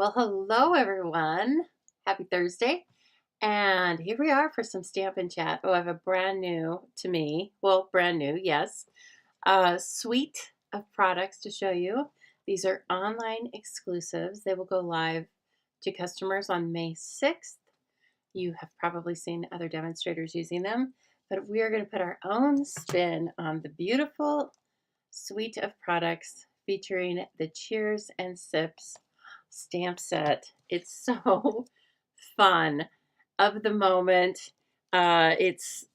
Well, hello everyone. Happy Thursday. And here we are for some Stampin' Chat. Oh, I have a brand new to me. Well, brand new, yes. Suite of products to show you. These are online exclusives. They will go live to customers on May 6th. You have probably seen other demonstrators using them, but we are going to put our own spin on the beautiful suite of products featuring the Cheers and Sips stamp set. It's so fun of the moment. It's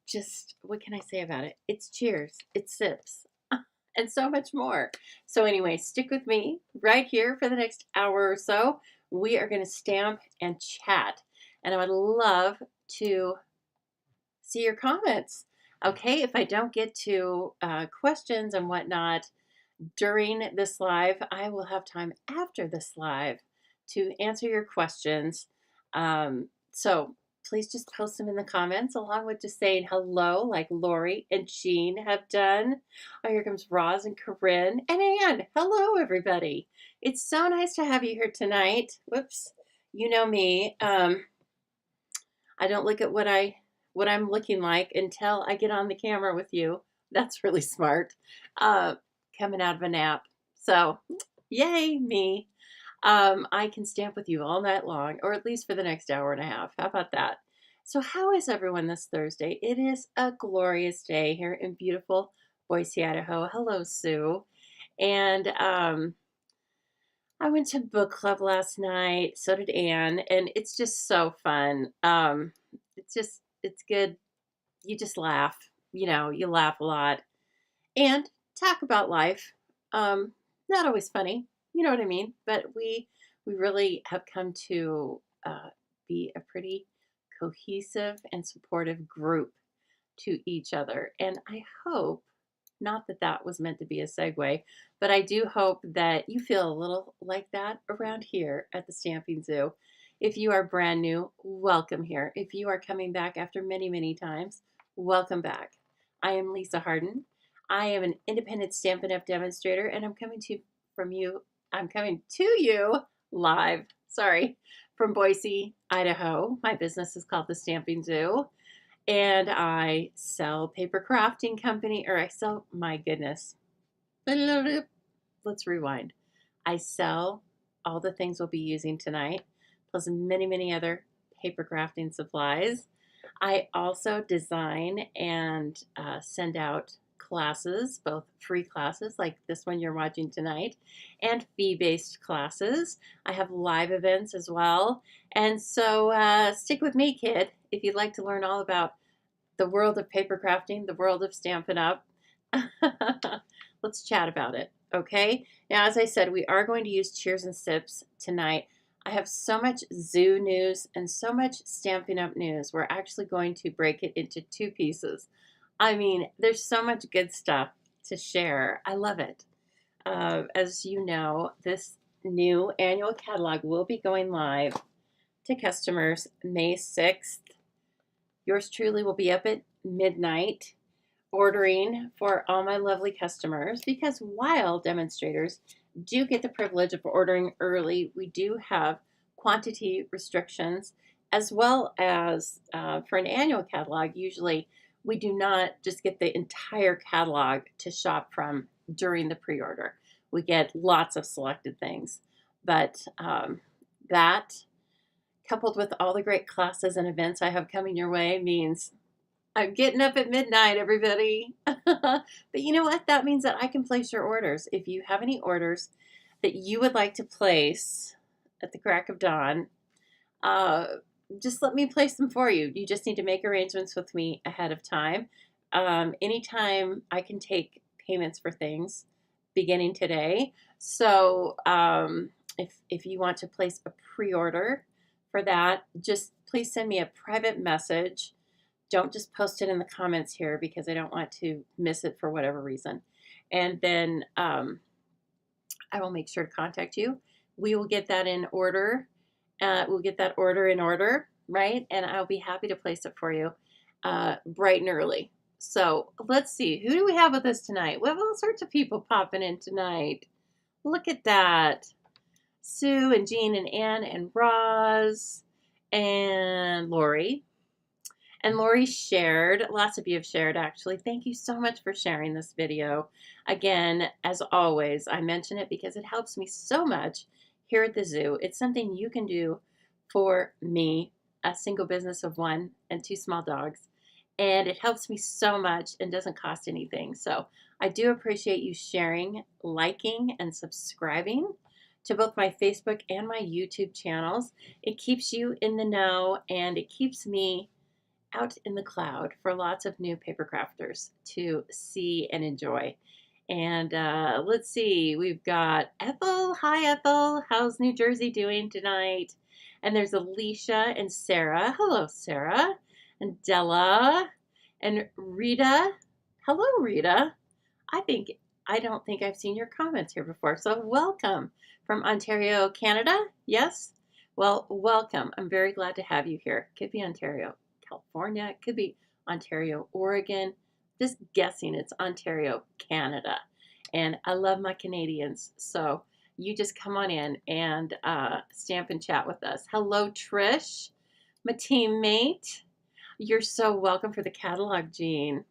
just, what can I say about it? It's Cheers, it's Sips, and so much more. So anyway, stick with me right here for the next hour or so. We are going to stamp and chat, and I would love to see your comments. Okay, if I don't get to questions and whatnot during this live, I will have time after this live to answer your questions. So please just post them in the comments along with just saying hello, like Lori and Jean have done. Oh, here comes Roz and Corinne and Anne. Hello, everybody. It's so nice to have you here tonight. Whoops, you know me. I don't look at what I'm looking like until I get on the camera with you. That's really smart. Coming out of a nap. So, yay me. I can stamp with you all night long, or at least for the next hour and a half. How about that? So, how is everyone this Thursday? It is a glorious day here in beautiful Boise, Idaho. Hello, Sue. And I went to book club last night. So did Anne, and it's just so fun. It's good. You just laugh. You laugh a lot and talk about life. Not always funny, you know what I mean. But we really have come to be a pretty cohesive and supportive group to each other, and I hope not that that was meant to be a segue, but I do hope that you feel a little like that around here at the Stamping Zoo. If you are brand new, welcome here. If you are coming back after many, many times, welcome back. I am Lisa Harden. I am an independent Stampin' Up! Demonstrator, and I'm coming to you live, from Boise, Idaho. My business is called the Stamping Zoo. And I sell paper crafting company, or I sell, my goodness. Let's rewind. I sell all the things we'll be using tonight, plus many, many other paper crafting supplies. I also design and send out classes, both free classes like this one you're watching tonight, and fee-based classes. I have live events as well. And so stick with me, kid, if you'd like to learn all about the world of paper crafting, the world of Stampin' Up. Let's chat about it, okay? Now, as I said, we are going to use Cheers and Sips tonight. I have so much zoo news and so much Stampin' Up news. We're actually going to break it into two pieces. I mean, there's so much good stuff to share. I love it. As you know, this new annual catalog will be going live to customers May 6th. Yours truly will be up at midnight ordering for all my lovely customers, because while demonstrators do get the privilege of ordering early, we do have quantity restrictions, as well as for an annual catalog. Usually we do not just get the entire catalog to shop from during the pre-order. We get lots of selected things, but that, coupled with all the great classes and events I have coming your way, means I'm getting up at midnight, everybody. But you know what? That means that I can place your orders. If you have any orders that you would like to place at the crack of dawn, just let me place them for you. You just need to make arrangements with me ahead of time. Anytime I can take payments for things beginning today. So if you want to place a pre-order for that, just please send me a private message. Don't just post it in the comments here, because I don't want to miss it for whatever reason. And then I will make sure to contact you. We will get that in order. We'll get that order in order, right? And I'll be happy to place it for you bright and early. So let's see. Who do we have with us tonight? We have all sorts of people popping in tonight. Look at that. Sue and Jean and Ann and Roz and Lori. And Lori shared, lots of you have shared actually. Thank you so much for sharing this video. Again, as always, I mention it because it helps me so much here at the zoo. It's something you can do for me, a single business of 1 and 2 small dogs. And it helps me so much and doesn't cost anything. So I do appreciate you sharing, liking, and subscribing to both my Facebook and my YouTube channels. It keeps you in the know and it keeps me out in the cloud for lots of new paper crafters to see and enjoy. And let's see, we've got Ethel. Hi, Ethel. How's New Jersey doing tonight? And there's Alicia and Sarah. Hello, Sarah. And Della and Rita. Hello, Rita. I don't think I've seen your comments here before, so welcome from Ontario, Canada. Yes? Well, welcome. I'm very glad to have you here. Could be Ontario, California. It could be Ontario, Oregon. Just guessing it's Ontario, Canada. And I love my Canadians. So you just come on in and stamp and chat with us. Hello, Trish, my teammate. You're so welcome for the catalog, Jean.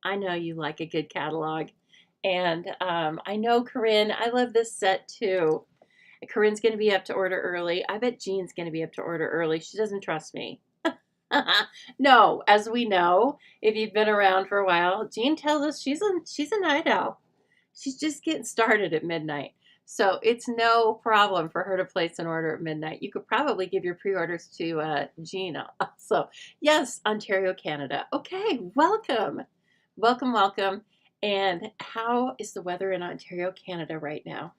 I know you like a good catalog. And I know Corinne, I love this set too. Corinne's going to be up to order early. I bet Jean's going to be up to order early. She doesn't trust me. No, as we know, if you've been around for a while, Jean tells us she's a night owl. She's just getting started at midnight. So it's no problem for her to place an order at midnight. You could probably give your pre-orders to Jean also. Yes, Ontario, Canada. Okay, welcome. Welcome, welcome. And how is the weather in Ontario, Canada right now?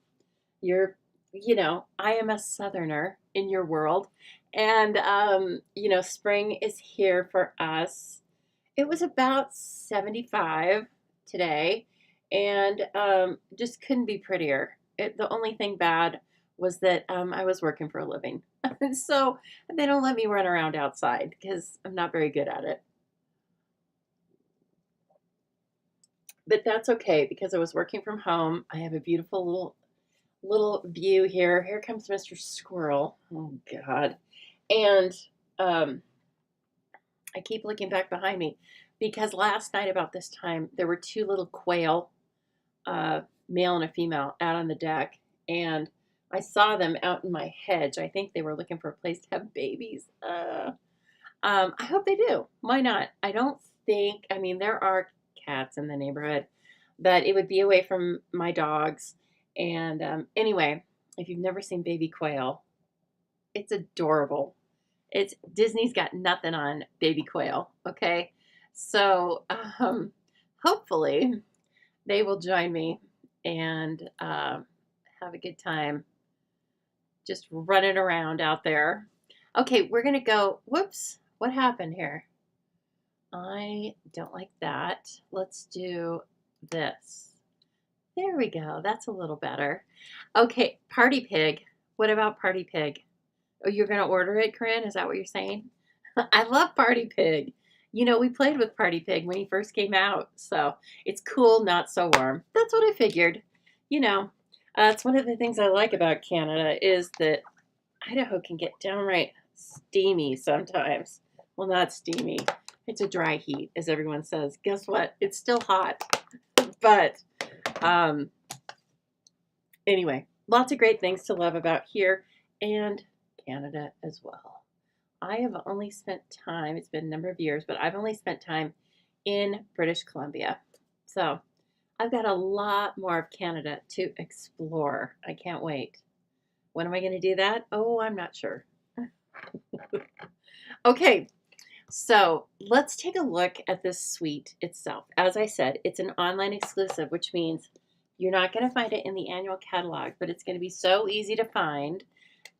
I am a southerner in your world. And, spring is here for us. It was about 75 today and just couldn't be prettier. The only thing bad was that I was working for a living. And so they don't let me run around outside because I'm not very good at it. But that's okay because I was working from home. I have a beautiful little view here. Here comes Mr. Squirrel. Oh, God. And I keep looking back behind me because last night about this time, there were 2 little quail, male and a female, out on the deck. And I saw them out in my hedge. I think they were looking for a place to have babies. I hope they do. Why not? There are cats in the neighborhood, but it would be away from my dogs. And anyway, if you've never seen baby quail, it's adorable. Disney's got nothing on baby quail, okay? So hopefully they will join me and have a good time just running around out there. Okay, we're going to go. Whoops, what happened here? I don't like that. Let's do this. There we go. That's a little better. Okay, Party Pig. What about Party Pig? Oh, you're going to order it, Corinne? Is that what you're saying? I love Party Pig. We played with Party Pig when he first came out. So it's cool, not so warm. That's what I figured. That's one of the things I like about Canada is that Idaho can get downright steamy sometimes. Well, not steamy. It's a dry heat, as everyone says. Guess what? It's still hot. But anyway, lots of great things to love about here and Canada as well. I have only spent time, it's been a number of years, but I've only spent time in British Columbia. So I've got a lot more of Canada to explore. I can't wait. When am I going to do that? Oh, I'm not sure. Okay, so let's take a look at this suite itself. As I said, it's an online exclusive, which means you're not going to find it in the annual catalog, but it's going to be so easy to find.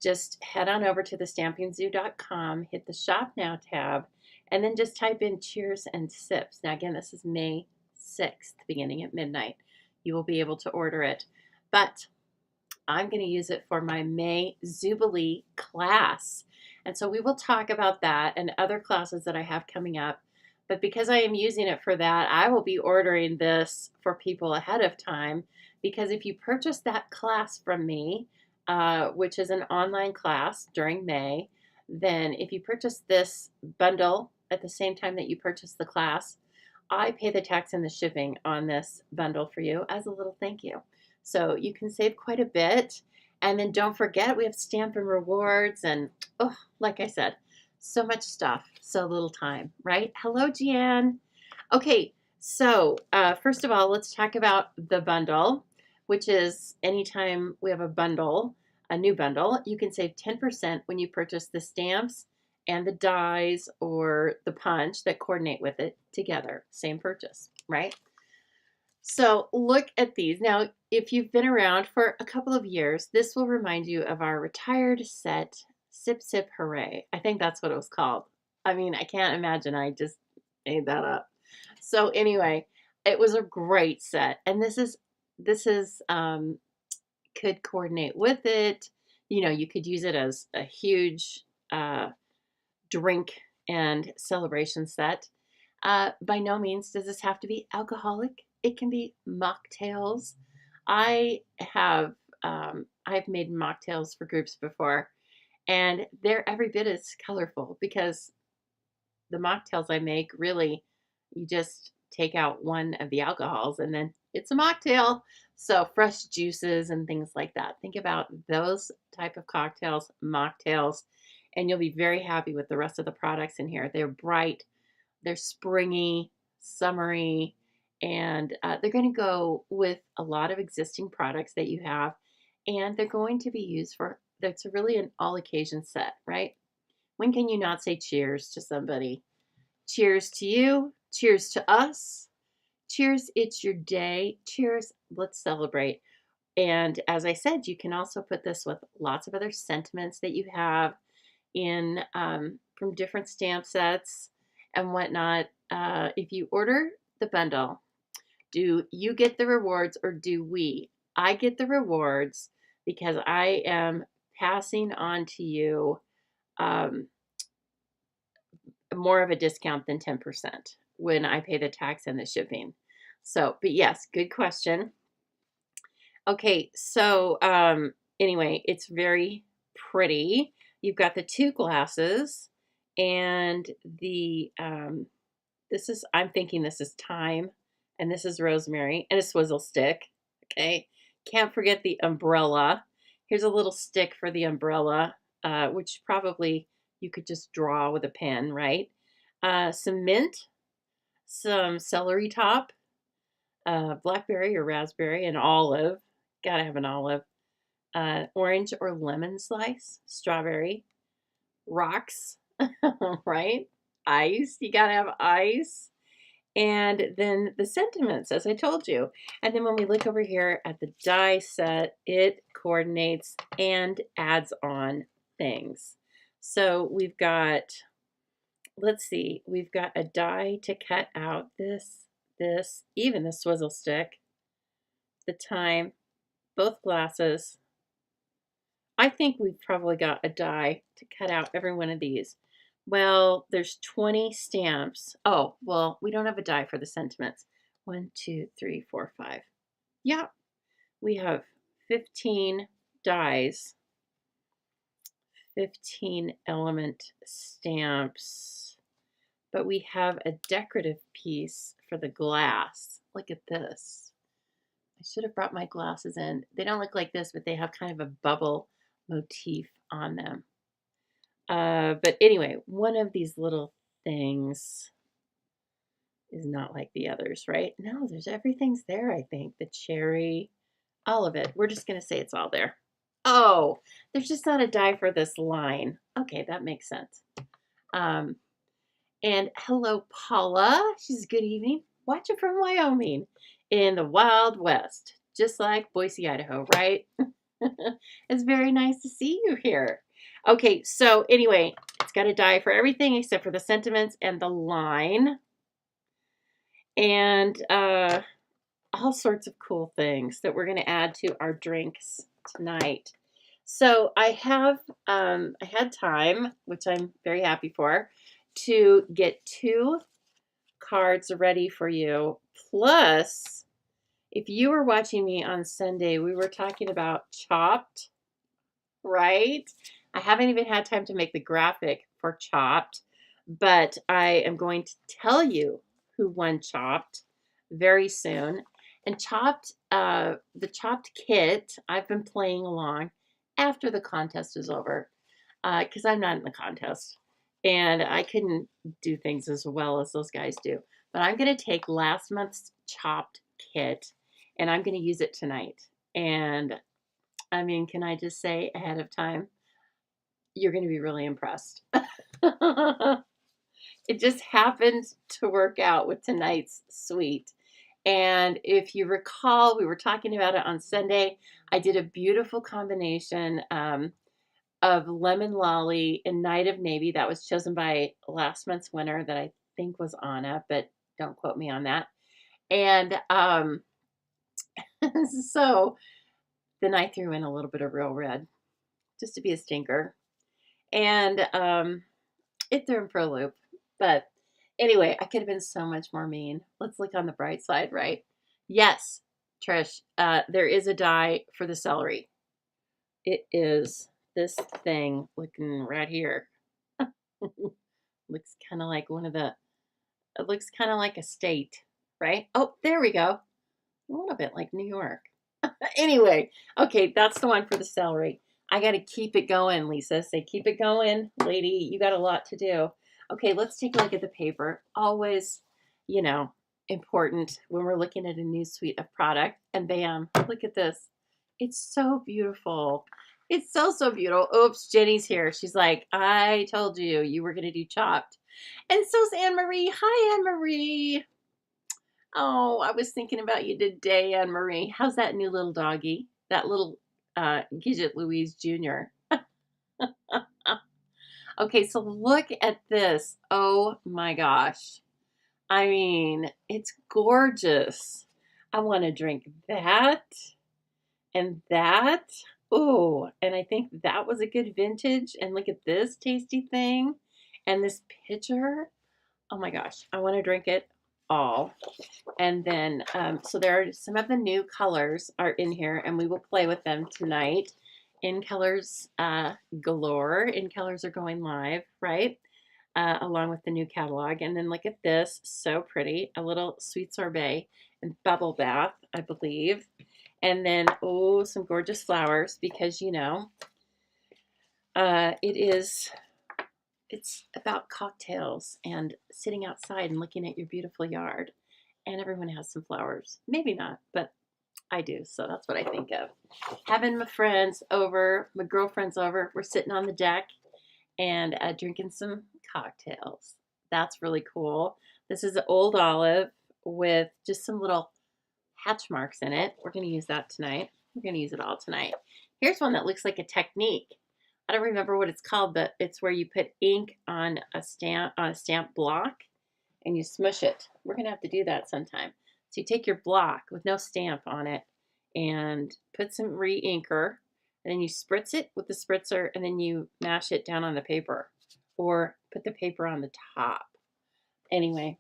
Just head on over to thestampingzoo.com, hit the Shop Now tab, and then just type in Cheers and Sips. Now, again, this is May 6th, beginning at midnight. You will be able to order it. But I'm going to use it for my May Zoobilee class. And so we will talk about that and other classes that I have coming up. But because I am using it for that, I will be ordering this for people ahead of time. Because if you purchase that class from me, which is an online class during May, then if you purchase this bundle at the same time that you purchase the class, I pay the tax and the shipping on this bundle for you as a little thank you. So you can save quite a bit. And then don't forget, we have stamp and rewards. And oh, like I said, so much stuff, so little time, right? Hello, Jeanne. Okay, so first of all, let's talk about the bundle, which is anytime we have a bundle, a new bundle, you can save 10% when you purchase the stamps and the dies or the punch that coordinate with it together. Same purchase, right? So look at these. Now, if you've been around for a couple of years, this will remind you of our retired set, Sip Sip Hooray. I think that's what it was called. I mean, I can't imagine I just made that up. So anyway, it was a great set. And this is could coordinate with it. You know, you could use it as a huge drink and celebration set. By no means does this have to be alcoholic. It can be mocktails. I have I've made mocktails for groups before, and they're every bit as colorful because the mocktails I make, really, you just take out one of the alcohols and then it's a mocktail. So fresh juices and things like that. Think about those type of cocktails, mocktails, and you'll be very happy with the rest of the products in here. They're bright, they're springy, summery, and they're going to go with a lot of existing products that you have, and they're going to be used for, that's really an all occasion set, right? When can you not say cheers to somebody? Cheers to you. Cheers to us. Cheers, it's your day. Cheers, let's celebrate. And as I said, you can also put this with lots of other sentiments that you have in from different stamp sets and whatnot. If you order the bundle, do you get the rewards or do we? I get the rewards because I am passing on to you more of a discount than 10% when I pay the tax and the shipping. So, but yes, good question. Okay, so anyway, it's very pretty. You've got the two glasses and the, this is, I'm thinking this is thyme and this is rosemary and a swizzle stick. Okay, can't forget the umbrella. Here's a little stick for the umbrella, which probably you could just draw with a pen, right? Some mint, some celery top, blackberry or raspberry, an olive. Gotta have an olive. Orange or lemon slice, strawberry, rocks, right? Ice, you gotta have ice. And then the sentiments, as I told you. And then when we look over here at the die set, it coordinates and adds on things. So we've got, let's see, we've got a die to cut out this, even the swizzle stick, the thyme, both glasses. I think we've probably got a die to cut out every one of these. Well, there's 20 stamps. Oh, well, we don't have a die for the sentiments. 1, 2, 3, 4, 5. Yeah, we have 15 dies, 15 element stamps, but we have a decorative piece for the glass. Look at this. I should have brought my glasses in. They don't look like this, but they have kind of a bubble motif on them. But anyway, one of these little things is not like the others, right? No, there's everything's there, I think. The cherry, all of it. We're just going to say it's all there. Oh, there's just not a die for this line. Okay, that makes sense. And hello, Paula. She's good evening. Watching from Wyoming in the Wild West, just like Boise, Idaho, right? It's very nice to see you here. Okay, so anyway, it's got a die for everything except for the sentiments and the line. And all sorts of cool things that we're going to add to our drinks tonight. So I had time, which I'm very happy for, to get 2 cards ready for you. Plus, if you were watching me on Sunday, we were talking about Chopped. right? I haven't even had time to make the graphic for Chopped, but I am going to tell you who won Chopped very soon. And Chopped, the Chopped kit, I've been playing along after the contest is over because I'm not in the contest and I couldn't do things as well as those guys do. But I'm going to take last month's Chopped kit and I'm going to use it tonight. And I mean, can I just say ahead of time, you're going to be really impressed. It just happened to work out with tonight's suite. And if you recall, we were talking about it on Sunday. I did a beautiful combination of Lemon Lolly and Night of Navy. That was chosen by last month's winner that I think was Anna, but don't quote me on that. And so then I threw in a little bit of Real Red just to be a stinker. And it threw him for a loop. But anyway, I could have been so much more mean. Let's look on the bright side, right? Yes, Trish, there is a die for the celery. It is this thing looking right here. Looks kind of like it looks kind of like a state, right? Oh, there we go. A little bit like New York. Anyway, okay, that's the one for the celery. I got to keep it going, Lisa. Say, keep it going, lady. You got a lot to do. Okay, let's take a look at the paper. Always, you know, important when we're looking at a new suite of product. And bam, look at this. It's so beautiful. It's so, so beautiful. Oops, Jenny's here. She's like, I told you you were going to do Chopped. And so's Anne Marie. Hi, Anne Marie. Oh, I was thinking about you today, Anne Marie. How's that new little doggy? That little Gidget Louise Jr. Okay, so look at this. Oh my gosh. I mean, it's gorgeous. I want to drink that and that. Oh, and I think that was a good vintage. And look at this tasty thing and this picture. Oh my gosh, I want to drink it all. And then, so there are some of the new colors are in here, and we will play with them tonight. In colors galore. In colors are going live, right? Along with the new catalog. And then look at this, so pretty. A little sweet sorbet and bubble bath, I believe. And then, oh, some gorgeous flowers because, you know, it's about cocktails and sitting outside and looking at your beautiful yard. And everyone has some flowers. Maybe not, but I do. So that's what I think of. Having my friends over, my girlfriends over, we're sitting on the deck and drinking some cocktails. That's really cool. This is an old olive with just some little hatch marks in it. We're going to use that tonight. We're going to use it all tonight. Here's one that looks like a technique. I don't remember what it's called, but it's where you put ink on a stamp block and you smush it. We're going to have to do that sometime. So you take your block with no stamp on it and put some re-inker, and then you spritz it with the spritzer, and then you mash it down on the paper or put the paper on the top. Anyway,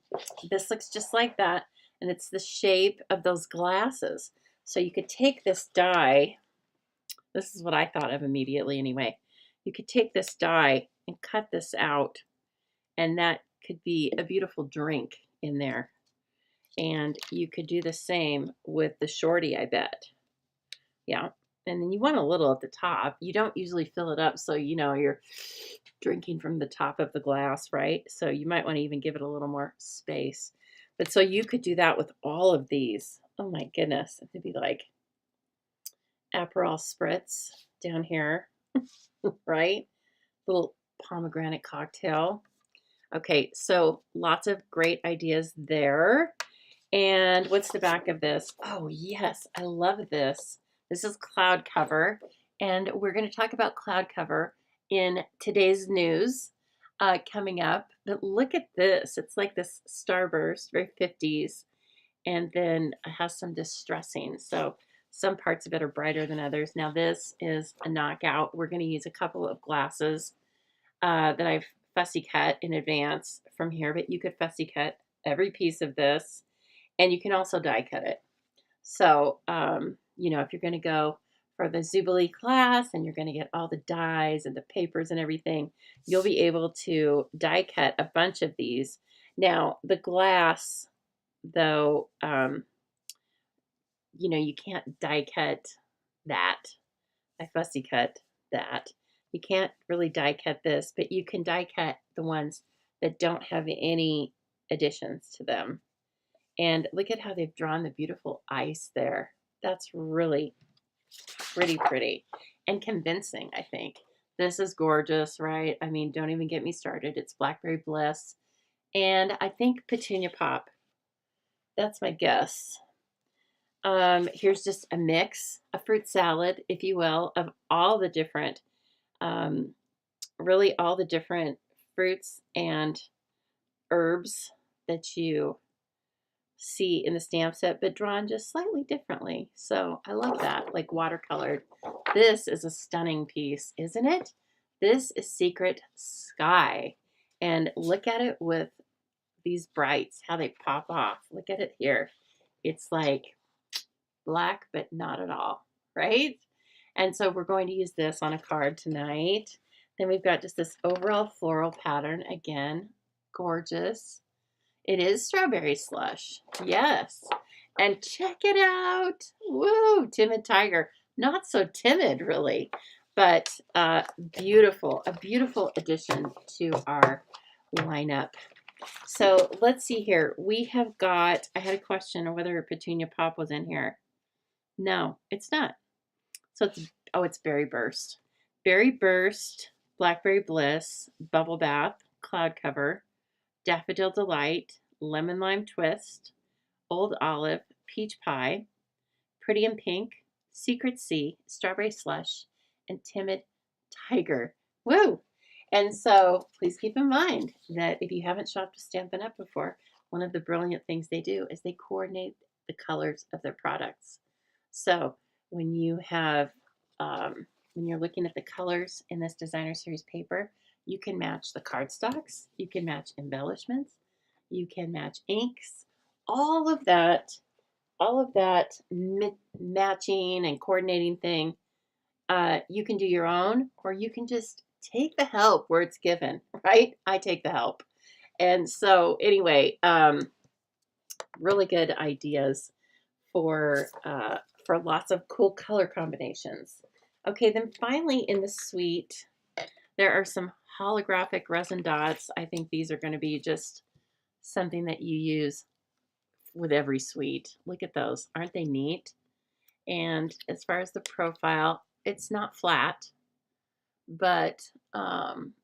this looks just like that, and it's the shape of those glasses. So you could take this die. This is what I thought of immediately anyway. You could take this die and cut this out, and that could be a beautiful drink in there. And you could do the same with the shorty, I bet. Yeah. And then you want a little at the top. You don't usually fill it up so you know you're drinking from the top of the glass, right? So you might want to even give it a little more space. But so you could do that with all of these. Oh my goodness. It'd be like Aperol spritz down here, right? Little pomegranate cocktail. Okay, so lots of great ideas there. And what's the back of this? Oh, yes, I love this. This is cloud cover, and we're going to talk about cloud cover in today's news coming up. But look at this. It's like this starburst, very 50s, and then it has some distressing. So some parts of it are brighter than others. Now this is a knockout. We're going to use a couple of glasses that I've fussy cut in advance from here, but you could fussy cut every piece of this, and you can also die cut it. So, you know, if you're going to go for the Zoobilee class, and you're going to get all the dies and the papers and everything, you'll be able to die cut a bunch of these. Now, the glass, though, you know, you can't die cut that. I fussy cut that. You can't really die cut this, but you can die cut the ones that don't have any additions to them. And look at how they've drawn the beautiful ice there. That's really pretty and convincing, I think. This is gorgeous, right? I mean, don't even get me started. It's Blackberry Bliss. And I think Petunia Pop. That's my guess. Here's just a mix, a fruit salad, if you will, of all the different, really all the different fruits and herbs that you see in the stamp set, but drawn just slightly differently. So I love that, like watercolored. This is a stunning piece, isn't it? This is Secret Sky. And look at it with these brights, how they pop off. Look at it here. It's like black, but not at all, right? And so we're going to use this on a card tonight. Then we've got just this overall floral pattern. Again, gorgeous. It is strawberry slush. Yes. And check it out. Woo, timid tiger. Not so timid, really, but beautiful. A beautiful addition to our lineup. So let's see here. We have got, I had a question on whether Petunia Pop was in here. No, it's not. So it's, oh, it's Berry Burst. Berry Burst, Blackberry Bliss, Bubble Bath, Cloud Cover, Daffodil Delight, Lemon Lime Twist, Old Olive, Peach Pie, Pretty in Pink, Secret Sea, Strawberry Slush, and Timid Tiger. Woo! And so please keep in mind that if you haven't shopped with Stampin' Up! Before, one of the brilliant things they do is they coordinate the colors of their products. So when you have, when you're looking at the colors in this designer series paper, you can match the cardstocks, you can match embellishments, you can match inks, all of that matching and coordinating thing. You can do your own, or you can just take the help where it's given, right? I take the help. And so anyway, really good ideas for lots of cool color combinations. Okay, then finally in the suite, there are some holographic resin dots. I think these are going to be just something that you use with every suite. Look at those. Aren't they neat? And as far as the profile, it's not flat, but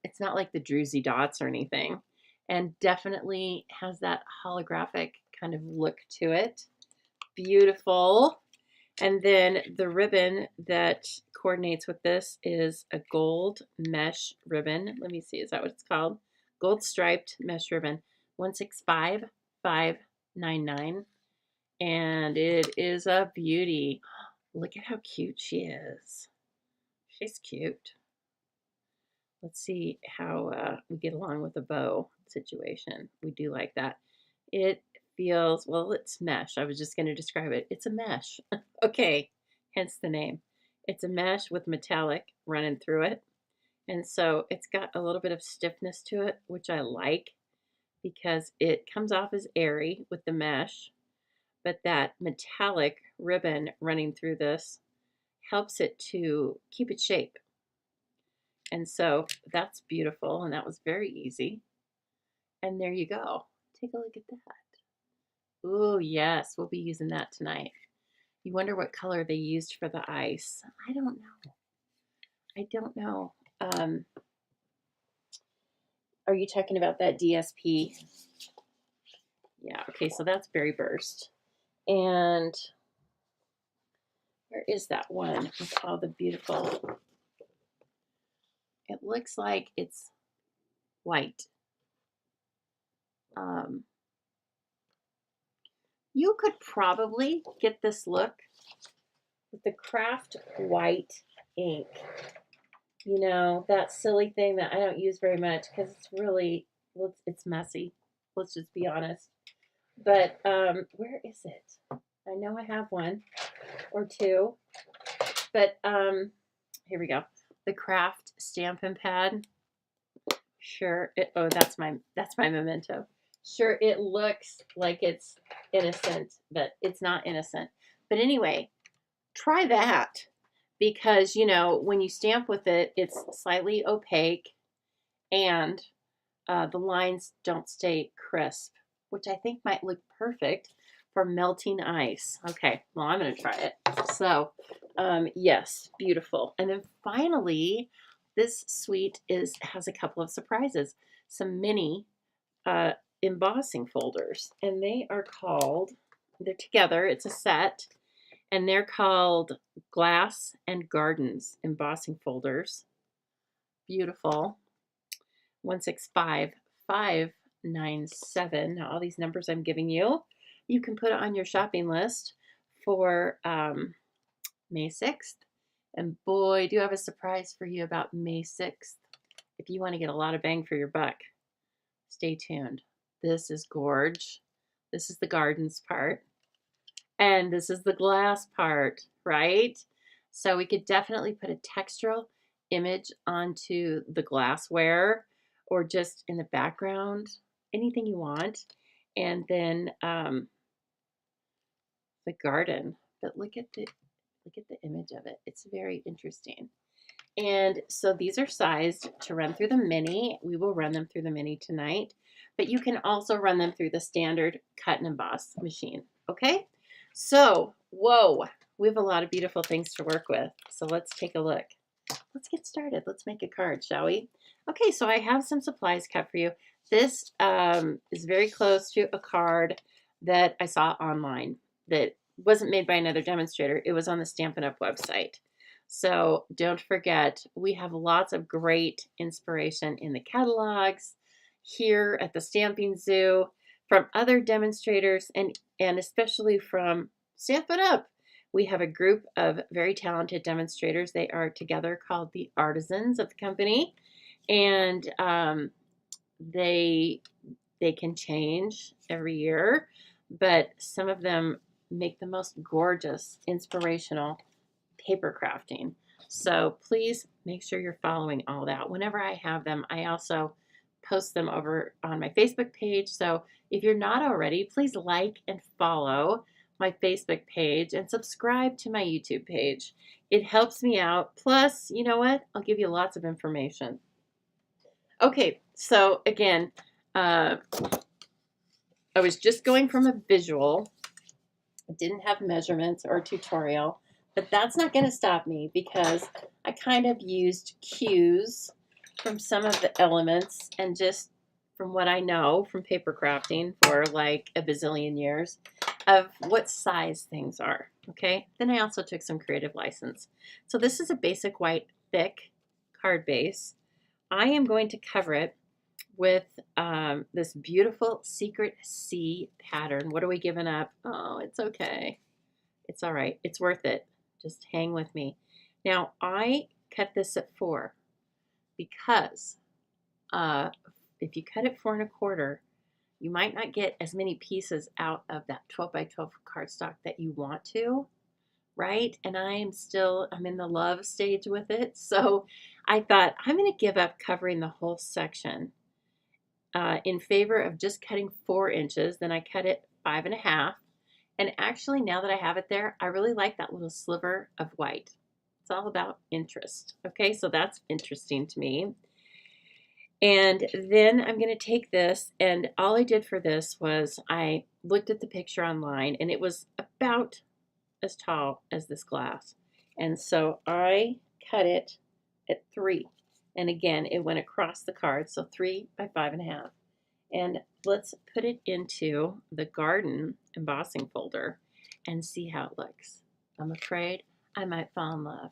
it's not like the Druzy dots or anything. And definitely has that holographic kind of look to it. Beautiful. And then the ribbon that coordinates with this is a gold mesh ribbon. Let me see, is that what it's called? Gold striped mesh ribbon, 165599. And it is a beauty. Look at how cute she is. She's cute. Let's see how we get along with the bow situation. We do like that. It feels, well, it's mesh. I was just going to describe it. It's a mesh. Okay, hence the name. It's a mesh with metallic running through it. And so it's got a little bit of stiffness to it, which I like because it comes off as airy with the mesh, but that metallic ribbon running through this helps it to keep its shape. And so that's beautiful, and that was very easy. And there you go. Take a look at that. Oh, yes, we'll be using that tonight. You wonder what color they used for the ice. I don't know. I don't know. Are you talking about that DSP? Yeah, okay, so that's Berry Burst. And where is that one with all the beautiful? It looks like it's white. You could probably get this look with the craft white ink. You know, that silly thing that I don't use very much because it's really, it's messy. Let's just be honest. But where is it? I know I have one or two, But here we go. The craft Stampin' Pad. Sure. Oh, that's my memento. Sure, it looks like it's innocent, but it's not innocent. But anyway, try that because when you stamp with it, it's slightly opaque and the lines don't stay crisp, which I think might look perfect for melting ice. Okay, well, I'm going to try it. So, yes, beautiful. And then finally, this suite has a couple of surprises. Some mini embossing folders, and they're together. It's a set, and they're called Glass and Gardens embossing folders. Beautiful. 165597. Now, all these numbers I'm giving you, you can put it on your shopping list for May 6th. And boy, do I have a surprise for you about May 6th. If you want to get a lot of bang for your buck, stay tuned. This is gorge. This is the gardens part. And this is the glass part, right? So we could definitely put a textural image onto the glassware or just in the background, anything you want. And then the garden. But look at the image of it. It's very interesting. And so these are sized to run through the mini. We will run them through the mini tonight, but you can also run them through the standard cut and emboss machine. Okay? So, whoa, we have a lot of beautiful things to work with. So let's take a look. Let's get started. Let's make a card, shall we? Okay, so I have some supplies cut for you. This is very close to a card that I saw online that wasn't made by another demonstrator. It was on the Stampin' Up! Website. So don't forget, we have lots of great inspiration in the catalogs, here at the Stamping Zoo, from other demonstrators, and especially from Stampin' Up! We have a group of very talented demonstrators. They are together called the Artisans of the company, and they can change every year, but some of them make the most gorgeous, inspirational paper crafting. So please make sure you're following all that. Whenever I have them, I also post them over on my Facebook page. So if you're not already, please like and follow my Facebook page and subscribe to my YouTube page. It helps me out. Plus, you know what? I'll give you lots of information. Okay, so again, I was just going from a visual. I didn't have measurements or tutorial, but that's not going to stop me because I kind of used cues from some of the elements and just from what I know from paper crafting for like a bazillion years of what size things are. Okay, then I also took some creative license. So this is a basic white thick card base. I am going to cover it with this beautiful Secret C pattern. What are we giving up? Oh, it's okay. It's all right. It's worth it. Just hang with me. Now, I cut this at 4 because if you cut it 4 1/4, you might not get as many pieces out of that 12 by 12 cardstock that you want to, right? And I'm in the love stage with it. So I thought I'm going to give up covering the whole section in favor of just cutting 4 inches. Then I cut it 5 1/2. And actually, now that I have it there, I really like that little sliver of white. It's all about interest. Okay, so that's interesting to me. And then I'm going to take this, and all I did for this was I looked at the picture online, and it was about as tall as this glass. And so I cut it at 3. And again, it went across the card, so 3 by 5 1/2. And let's put it into the garden embossing folder and see how it looks. I'm afraid I might fall in love.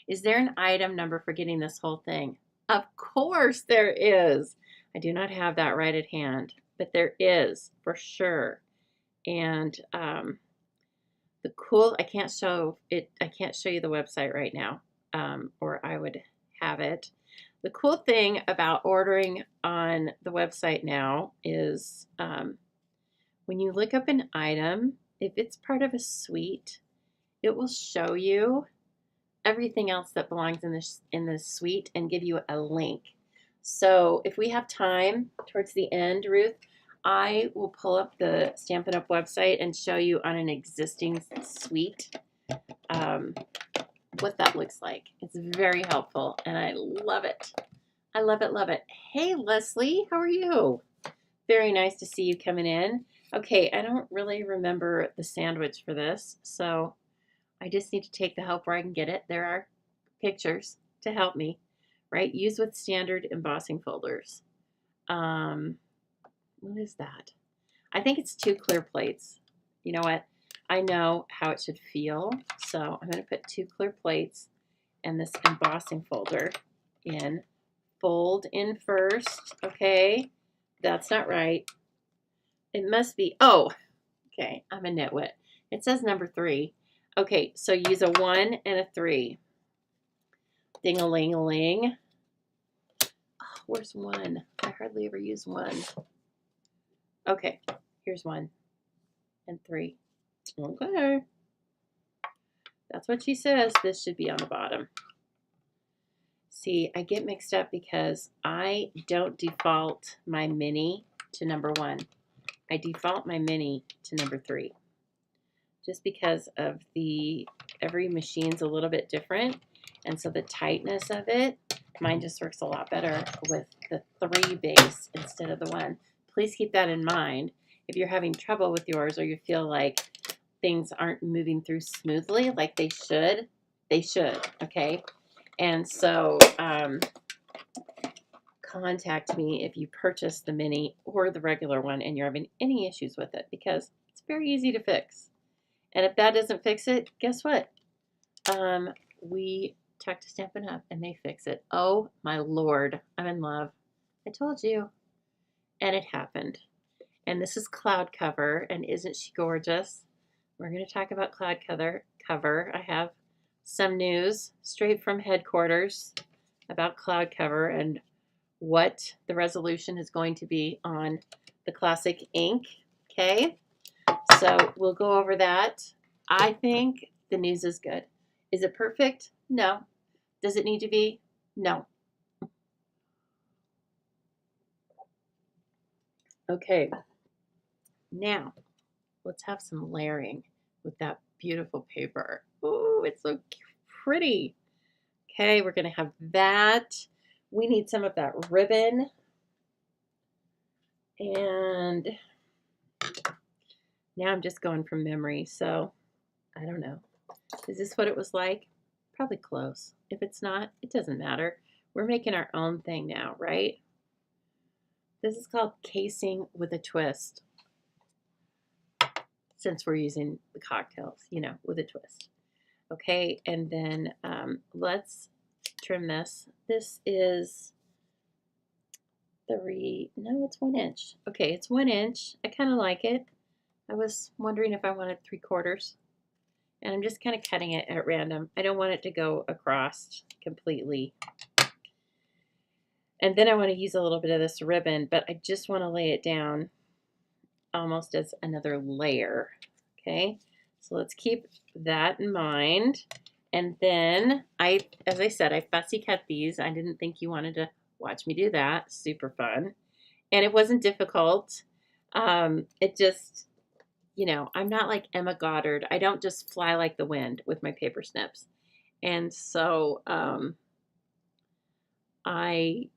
Is there an item number for getting this whole thing? Of course there is. I do not have that right at hand, but there is for sure. And I can't show you the website right now, or I would have it. The cool thing about ordering on the website now is when you look up an item, if it's part of a suite, it will show you everything else that belongs in this suite and give you a link. So if we have time towards the end, Ruth, I will pull up the Stampin' Up! Website and show you on an existing suite what that looks like. It's very helpful, and I love it. I love it, love it. Hey, Leslie, how are you? Very nice to see you coming in. Okay, I don't really remember the sandwich for this, so I just need to take the help where I can get it. There are pictures to help me, right? Use with standard embossing folders. What is that? I think it's 2 clear plates. You know what? I know how it should feel, so I'm going to put 2 clear plates and this embossing folder in. Fold in first, okay? That's not right. It must be, oh, okay, I'm a nitwit. It says number 3. Okay, so use a 1 and a 3. Ding-a-ling-a-ling. Oh, where's 1? I hardly ever use 1. Okay, here's 1 and 3. Okay. That's what she says. This should be on the bottom. See, I get mixed up because I don't default my mini to number 1. I default my mini to number 3. Just because of every machine's a little bit different. And so the tightness of it, mine just works a lot better with the 3 base instead of the 1. Please keep that in mind. If you're having trouble with yours or you feel like things aren't moving through smoothly like they should, okay? And so contact me if you purchase the mini or the regular one and you're having any issues with it, because it's very easy to fix. And if that doesn't fix it, guess what? We talk to Stampin' Up! And they fix it. Oh my Lord, I'm in love. I told you. And it happened. And this is Cloud Cover, and isn't she gorgeous? We're going to talk about Cloud Cover. I have some news straight from headquarters about Cloud Cover and what the resolution is going to be on the classic ink. Okay, so we'll go over that. I think the news is good. Is it perfect? No. Does it need to be? No. Okay, now let's have some layering with that beautiful paper. Oh, it's so pretty. Okay, we're going to have that. We need some of that ribbon. And now I'm just going from memory, so I don't know. Is this what it was like? Probably close. If it's not, it doesn't matter. We're making our own thing now, right? This is called casing with a twist. Since we're using the cocktails, you know, with a twist. Okay, and then let's trim this. This is it's 1 inch. Okay, it's 1 inch. I kind of like it. I was wondering if I wanted 3/4. And I'm just kind of cutting it at random. I don't want it to go across completely. And then I want to use a little bit of this ribbon, but I just want to lay it down almost as another layer. Okay, so let's keep that in mind. And then as I said, I fussy cut these. I didn't think you wanted to watch me do that. Super fun. And it wasn't difficult. It just, you know, I'm not like Emma Goddard. I don't just fly like the wind with my paper snips. And so I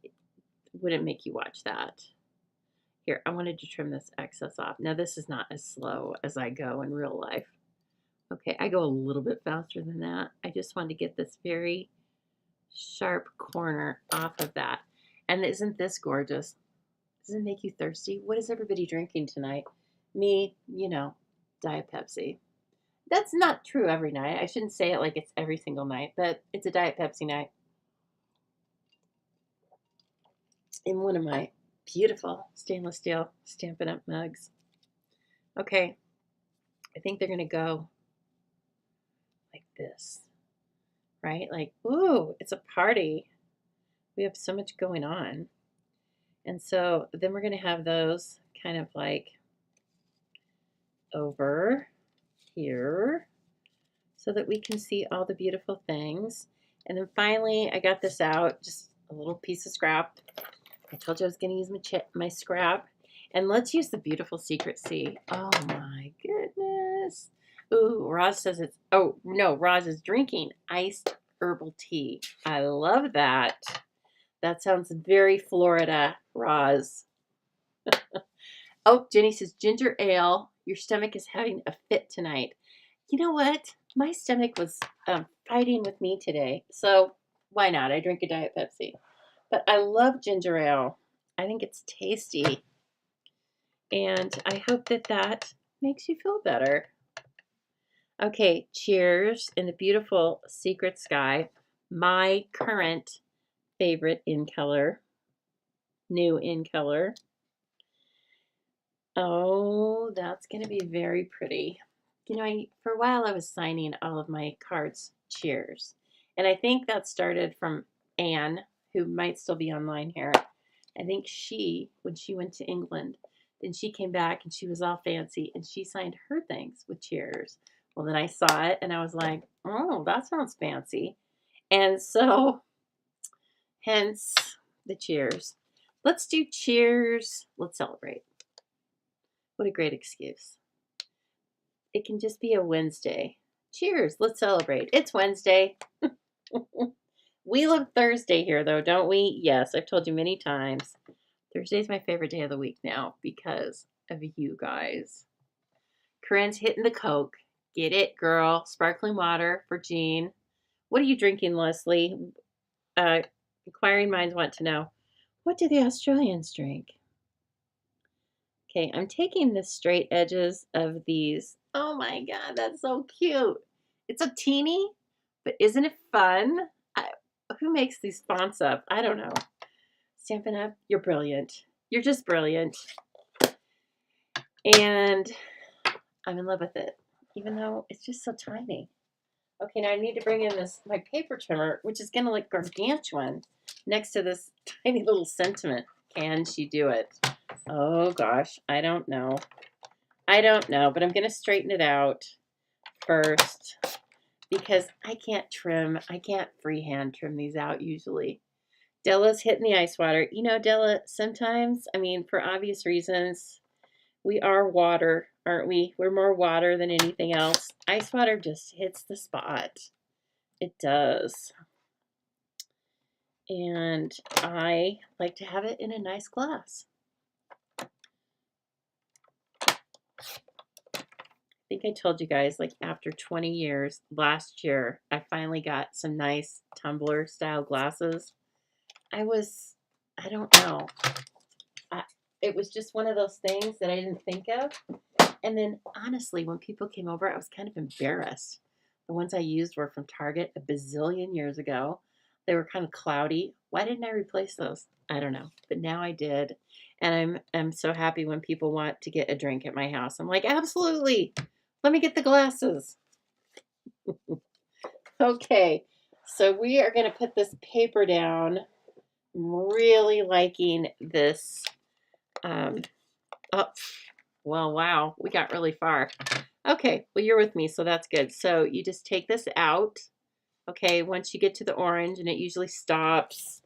wouldn't make you watch that. Here, I wanted to trim this excess off. Now, this is not as slow as I go in real life. Okay, I go a little bit faster than that. I just wanted to get this very sharp corner off of that. And isn't this gorgeous? Does it make you thirsty? What is everybody drinking tonight? Me, you know, Diet Pepsi. That's not true every night. I shouldn't say it like it's every single night, but it's a Diet Pepsi night. In one of my beautiful stainless steel Stampin' Up! Mugs. Okay, I think they're going to go like this, right? Like, ooh, it's a party. We have so much going on. And so then we're going to have those kind of like over here. so that we can see all the beautiful things. And then finally, I got this out, just a little piece of scrap. I told you I was going to use my scrap. And let's use the beautiful Secret Sea. Oh my goodness. Ooh, Roz says it's, oh no, Roz is drinking iced herbal tea. I love that. That sounds very Florida, Roz. Oh, Jenny says ginger ale. Your stomach is having a fit tonight. You know what? My stomach was fighting with me today. So why not? I drink a Diet Pepsi. But I love ginger ale. I think it's tasty. And I hope that that makes you feel better. Okay, cheers in the beautiful Secret Sky. My current favorite in color. New in color. Oh, that's going to be very pretty. You know, for a while I was signing all of my cards cheers. And I think that started from Anne, who might still be online here. I think she, when she went to England, then she came back and she was all fancy and she signed her things with cheers. Well, then I saw it and I was like, oh, that sounds fancy. And so, hence the cheers. Let's do cheers. Let's celebrate. What a great excuse. It can just be a Wednesday. Cheers. Let's celebrate. It's Wednesday. We love Thursday here, though, don't we? Yes, I've told you many times. Thursday's my favorite day of the week now because of you guys. Corinne's hitting the Coke. Get it, girl. Sparkling water for Jean. What are you drinking, Leslie? Inquiring minds want to know. What do the Australians drink? Okay, I'm taking the straight edges of these. Oh my God, that's so cute. It's a teeny, but isn't it fun? Who makes these fonts up? I don't know. Stampin' Up, you're brilliant. You're just brilliant. And I'm in love with it, even though it's just so tiny. Okay, now I need to bring in my paper trimmer, which is gonna look gargantuan next to this tiny little sentiment. Can she do it? Oh gosh, I don't know. I don't know, but I'm gonna straighten it out first because I can't freehand trim these out usually. Della's hitting the ice water. You know, Della, sometimes, I mean, for obvious reasons, we are water, aren't we? We're more water than anything else. Ice water just hits the spot. It does. And I like to have it in a nice glass. I think I told you guys, like after 20 years, last year, I finally got some nice tumbler style glasses. I don't know. It was just one of those things that I didn't think of. And then honestly, when people came over, I was kind of embarrassed. The ones I used were from Target a bazillion years ago. They were kind of cloudy. Why didn't I replace those? I don't know. But now I did. And I'm so happy when people want to get a drink at my house. I'm like, absolutely. Let me get the glasses. Okay. So we are going to put this paper down. I'm really liking this. Oh, well, wow. We got really far. Okay. Well, you're with me, so that's good. So you just take this out. Okay. Once you get to the orange, and it usually stops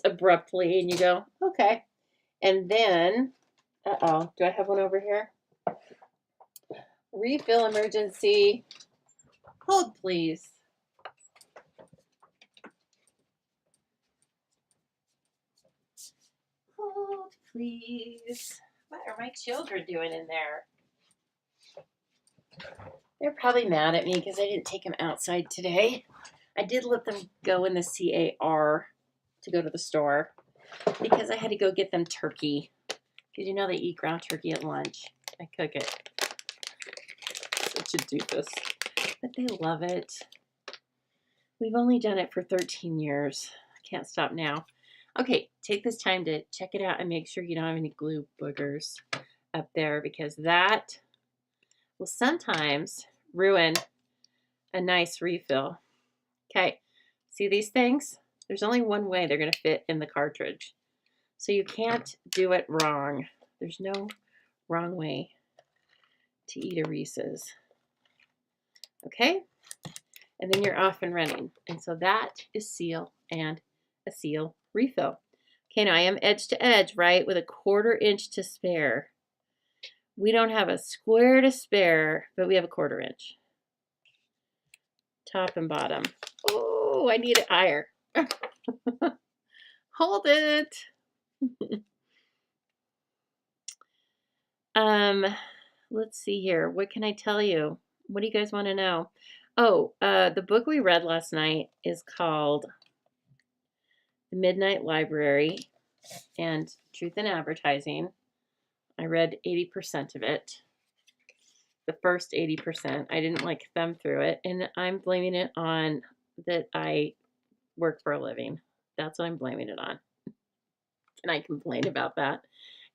abruptly, and you go, okay. And then, uh-oh, do I have one over here? Refill emergency. Hold, please. Hold, please. What are my children doing in there? They're probably mad at me because I didn't take them outside today. I did let them go in the CAR to go to the store because I had to go get them turkey. Because you know they eat ground turkey at lunch. I cook it. Such a doofus. But they love it. We've only done it for 13 years. I can't stop now. Okay, take this time to check it out and make sure you don't have any glue boogers up there because that will sometimes ruin a nice refill. Okay, see these things? There's only one way they're going to fit in the cartridge. So you can't do it wrong. There's no wrong way to eat a Reese's. Okay, And then you're off and running. And so that is seal and a seal refill. Okay, now I am edge to edge, right, with a 1/4 inch to spare. We don't have a square to spare, but we have a 1/4 inch. Top and bottom. Oh, I need it higher. Hold it. Let's see here. What can I tell you? What do you guys want to know? Oh, the book we read last night is called The Midnight Library and Truth in Advertising. I read 80% of it. The first 80%. I didn't like thumb through it, and I'm blaming it on that I work for a living. That's what I'm blaming it on. Can I complain about that?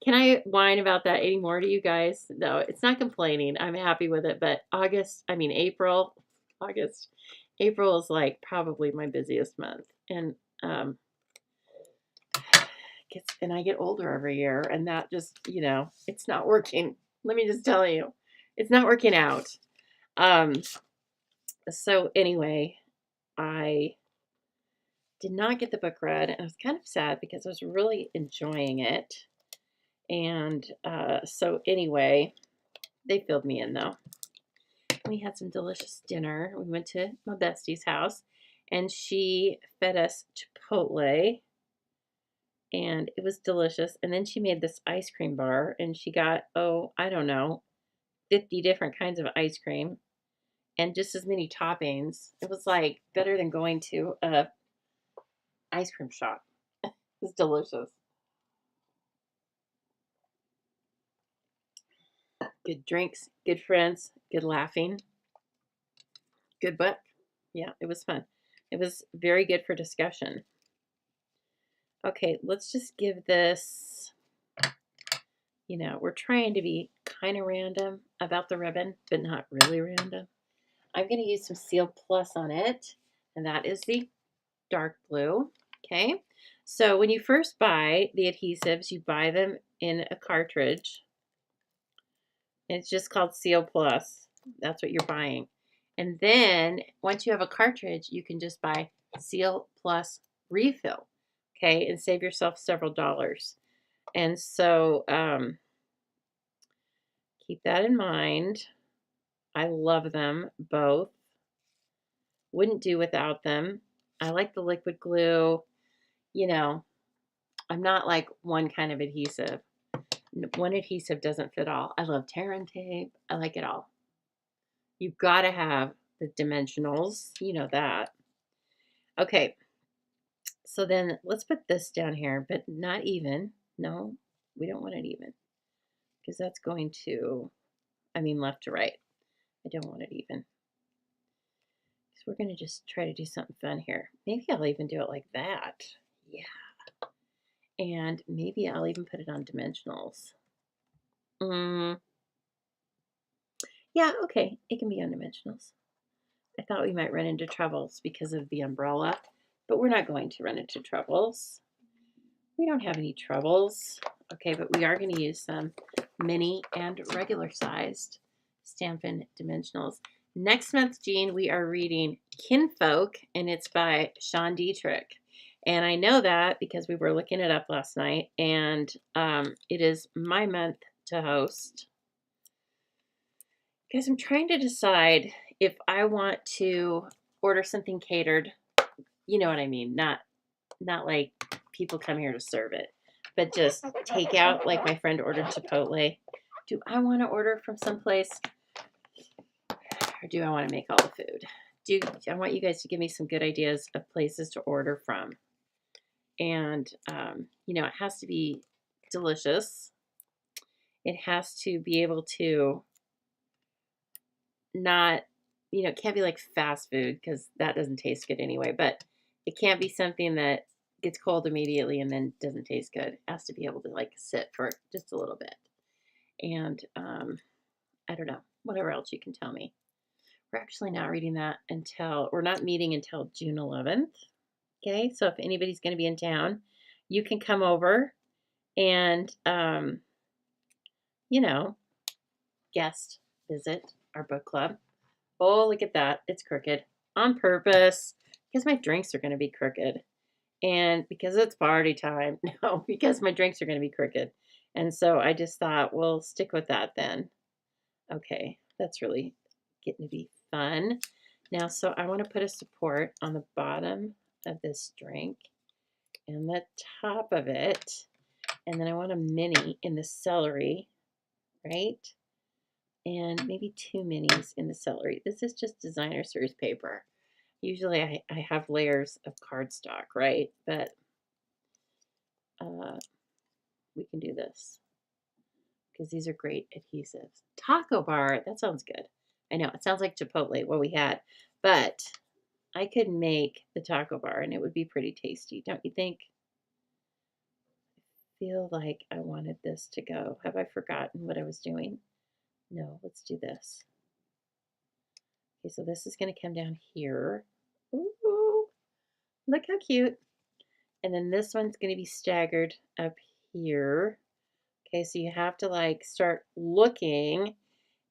Can I whine about that anymore to you guys? No, it's not complaining. I'm happy with it, but April is like probably my busiest month, and and I get older every year, and that just, it's not working. Let me just tell you, it's not working out. So anyway, I did not get the book read, and I was kind of sad because I was really enjoying it. And so anyway, they filled me in though. We had some delicious dinner. We went to my bestie's house, and she fed us Chipotle, and it was delicious. And then she made this ice cream bar, and she got, I don't know, 50 different kinds of ice cream and just as many toppings. It was like better than going to a ice cream shop. It was delicious. Good drinks, good friends, good laughing, good book. Yeah, it was fun. It was very good for discussion. Okay, let's just give this, we're trying to be kind of random about the ribbon, but not really random. I'm going to use some Seal Plus on it, and that is the dark blue. Okay, so when you first buy the adhesives, you buy them in a cartridge. It's just called Seal Plus. That's what you're buying. And then once you have a cartridge, you can just buy Seal Plus refill, okay, and save yourself several dollars. And so keep that in mind. I love them both. Wouldn't do without them. I like the liquid glue. I'm not like one kind of adhesive. One adhesive doesn't fit all. I love tear and tape. I like it all. You've got to have the dimensionals. You know that. Okay. So then let's put this down here, but not even. No, we don't want it even. Because that's going to, left to right. I don't want it even. So we're going to just try to do something fun here. Maybe I'll even do it like that. Yeah. And maybe I'll even put it on dimensionals. Yeah, okay. It can be on dimensionals. I thought we might run into troubles because of the umbrella, but we're not going to run into troubles. We don't have any troubles. Okay, but we are going to use some mini and regular sized Stampin' Dimensionals. Next month, Jean, we are reading Kinfolk, and it's by Sean Dietrich. And I know that because we were looking it up last night, and it is my month to host. Guys, I'm trying to decide if I want to order something catered. You know what I mean? Not like people come here to serve it, but just take out like my friend ordered Chipotle. Do I want to order from someplace, or do I want to make all the food? I want you guys to give me some good ideas of places to order from. And, it has to be delicious. It has to be able to not, it can't be like fast food because that doesn't taste good anyway, but it can't be something that gets cold immediately and then doesn't taste good. It has to be able to like sit for just a little bit. And I don't know, whatever else you can tell me. We're actually not reading that we're not meeting until June 11th. Okay, so if anybody's going to be in town, you can come over and, guest visit our book club. Oh, look at that. It's crooked on purpose because my drinks are going to be crooked. And because it's party time. No, because my drinks are going to be crooked. And so I just thought, we'll stick with that then. Okay, that's really getting to be fun. Now, so I want to put a support on the bottom of this drink and the top of it. And then I want a mini in the celery, right? And maybe 2 minis in the celery. This is just designer series paper. Usually I have layers of cardstock, right? But we can do this because these are great adhesives. Taco bar, that sounds good. I know, it sounds like Chipotle, what we had. But I could make the taco bar and it would be pretty tasty, don't you think? I feel like I wanted this to go. Have I forgotten what I was doing? No, let's do this. Okay, so this is going to come down here. Ooh, look how cute. And then this one's going to be staggered up here. Okay, so you have to like start looking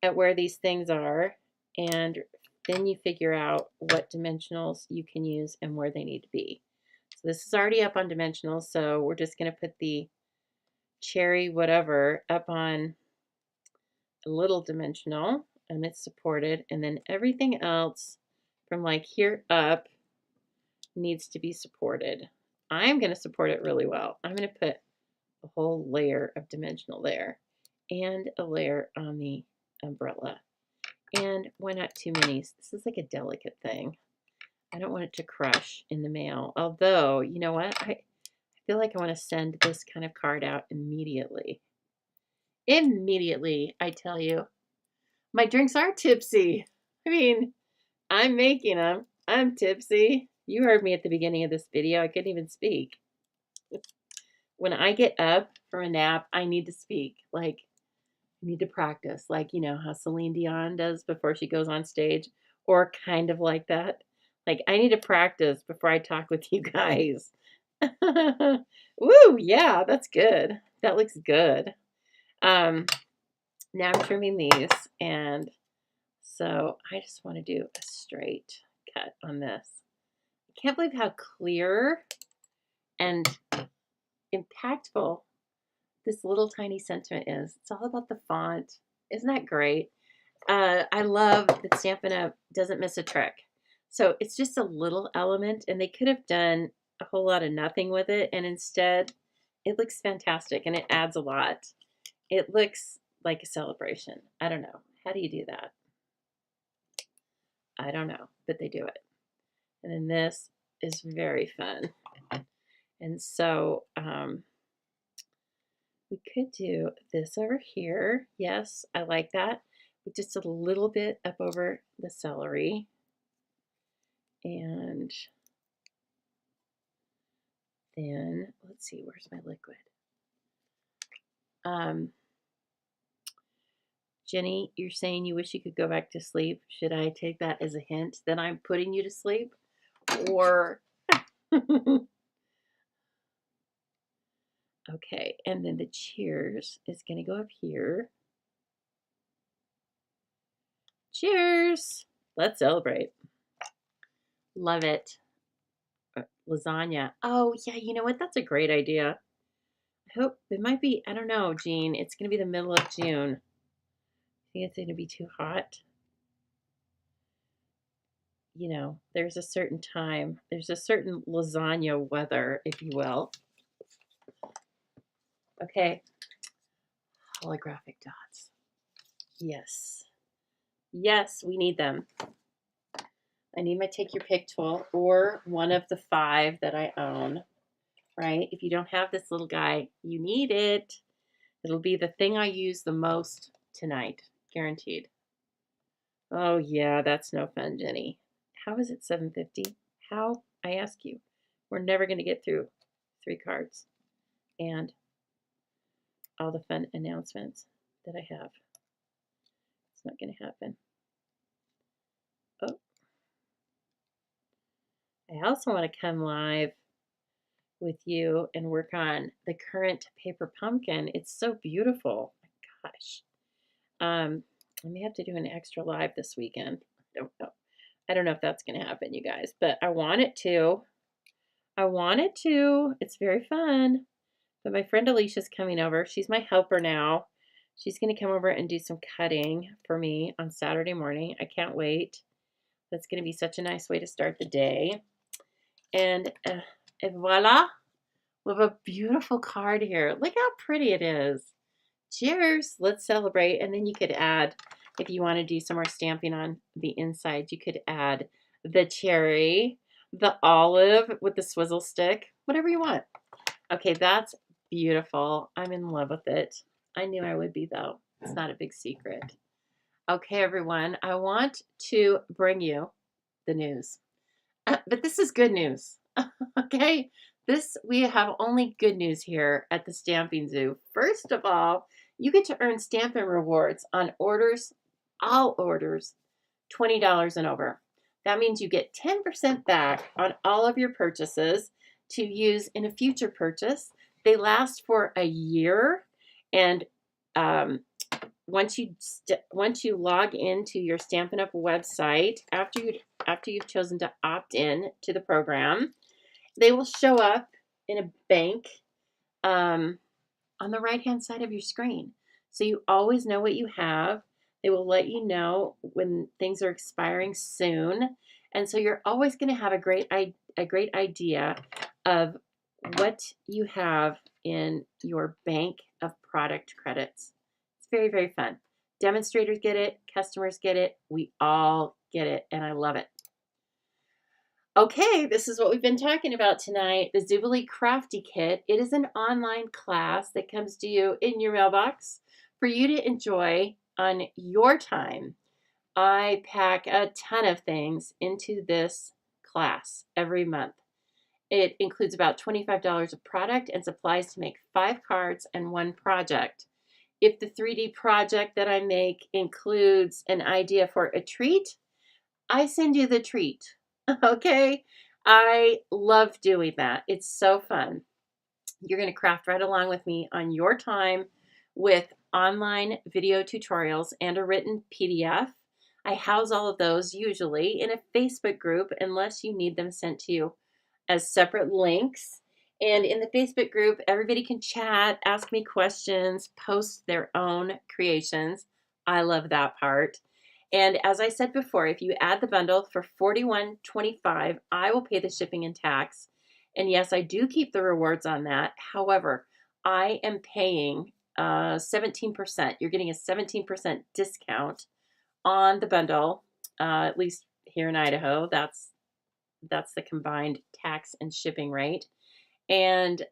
at where these things are, and then you figure out what dimensionals you can use and where they need to be. So this is already up on dimensionals, so we're just going to put the cherry whatever up on a little dimensional, and it's supported, and then everything else from like here up needs to be supported. I'm going to support it really well. I'm going to put a whole layer of dimensional there and a layer on the umbrella. And why not 2 minis? This is like a delicate thing. I don't want it to crush in the mail. Although, you know what? I feel like I want to send this kind of card out immediately. Immediately, I tell you. My drinks are tipsy. I mean, I'm making them. I'm tipsy. You heard me at the beginning of this video. I couldn't even speak. When I get up from a nap, I need to speak. Like, I need to practice. Like, you know how Celine Dion does before she goes on stage, or kind of like that. Like, I need to practice before I talk with you guys. Woo, yeah, that's good. That looks good. Now I'm trimming these, and so I just want to do a straight cut on this. I can't believe how clear and impactful this little tiny sentiment is. It's all about the font. Isn't that great? I love that Stampin' Up! Doesn't miss a trick. So it's just a little element, and they could have done a whole lot of nothing with it, and instead it looks fantastic, and it adds a lot. It looks like a celebration. I don't know. How do you do that? I don't know, but they do it. And then this is very fun. And so we could do this over here. Yes, I like that. With just a little bit up over the celery. And then, let's see, where's my liquid? Jenny, you're saying you wish you could go back to sleep. Should I take that as a hint that I'm putting you to sleep? Or, okay, and then the cheers is going to go up here. Cheers! Let's celebrate. Love it. Lasagna. Oh, yeah, you know what? That's a great idea. I hope it might be, I don't know, Jean. It's going to be the middle of June. I think it's going to be too hot. You know, there's a certain time. There's a certain lasagna weather, if you will. Okay. Holographic dots. Yes. Yes, we need them. I need my Take Your Pick tool or one of the 5 that I own, right? If you don't have this little guy, you need it. It'll be the thing I use the most tonight, guaranteed. Oh, yeah, that's no fun, Jenny. How is it 7:50? How? I ask you. We're never going to get through 3 cards and all the fun announcements that I have. It's not going to happen. Oh. I also want to come live with you and work on the current paper pumpkin. It's so beautiful. My gosh. I may have to do an extra live this weekend. don't know. I don't know if that's going to happen, you guys, but I want it to. I want it to. It's very fun. But my friend Alicia's coming over. She's my helper now. She's going to come over and do some cutting for me on Saturday morning. I can't wait. That's going to be such a nice way to start the day. And voila, we have a beautiful card here. Look how pretty it is. Cheers. Let's celebrate. And then you could add, if you want to do some more stamping on the inside, you could add the cherry, the olive with the swizzle stick, whatever you want. Okay, that's beautiful. I'm in love with it. I knew I would be, though. It's not a big secret. Okay, everyone, I want to bring you the news. But this is good news. Okay? We have only good news here at the Stamping Zoo. First of all, you get to earn Stampin' Rewards on orders, all orders, $20 and over. That means you get 10% back on all of your purchases to use in a future purchase. They last for a year, and once you log into your Stampin' Up website, after you've chosen to opt in to the program, they will show up in a bank on the right-hand side of your screen. So you always know what you have. They will let you know when things are expiring soon. And so you're always going to have a great idea of what you have in your bank of product credits. It's very, very fun. Demonstrators get it. Customers get it. We all get it. And I love it. Okay, this is what we've been talking about tonight, the Zoobilee Crafty Kit. It is an online class that comes to you in your mailbox for you to enjoy on your time. I pack a ton of things into this class every month. It includes about $25 of product and supplies to make 5 cards and 1 project. If the 3D project that I make includes an idea for a treat, I send you the treat. Okay? I love doing that. It's so fun. You're going to craft right along with me on your time with online video tutorials and a written PDF. I house all of those usually in a Facebook group unless you need them sent to you as separate links. And in the Facebook group, everybody can chat, ask me questions, post their own creations. I love that part. And as I said before, if you add the bundle for $41.25, I will pay the shipping and tax. And yes, I do keep the rewards on that. However, I am paying 17%. You're getting a 17% discount on the bundle, at least here in Idaho. That's the combined tax and shipping rate. And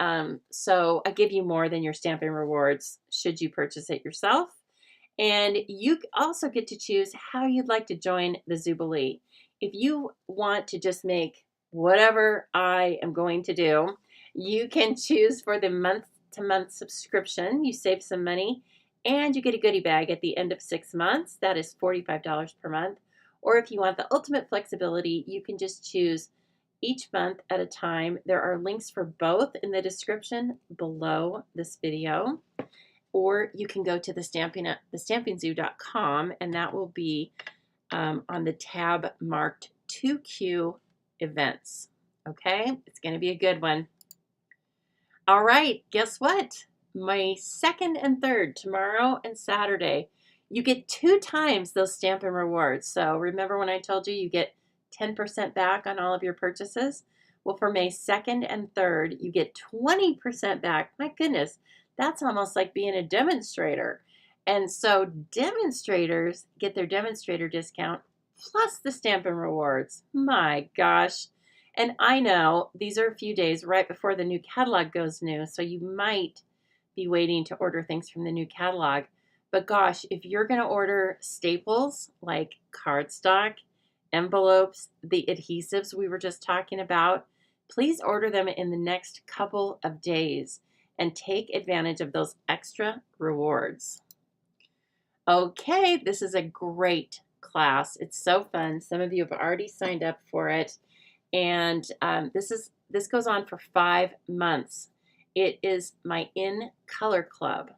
so I give you more than your Stampin' Rewards should you purchase it yourself. And you also get to choose how you'd like to join the Zoobilee. If you want to just make whatever I am going to do, you can choose for the month-to-month subscription. You save some money, and you get a goodie bag at the end of 6 months. That is $45 per month. Or if you want the ultimate flexibility, you can just choose each month at a time. There are links for both in the description below this video. Or you can go to thestampingzoo.com, and that will be on the tab marked 2Q events. Okay, it's going to be a good one. All right, guess what? My 2nd and 3rd, tomorrow and Saturday, you get 2 times those Stampin' Rewards. So remember when I told you you get 10% back on all of your purchases? Well, for May 2nd and 3rd, you get 20% back. My goodness. That's almost like being a demonstrator. And so demonstrators get their demonstrator discount plus the Stampin' Rewards. My gosh. And I know these are a few days right before the new catalog goes new, so you might be waiting to order things from the new catalog. But gosh, if you're going to order staples like cardstock, envelopes, the adhesives we were just talking about, please order them in the next couple of days and take advantage of those extra rewards. Okay, this is a great class. It's so fun. Some of you have already signed up for it. And this goes on for 5 months. It is my In Color Club.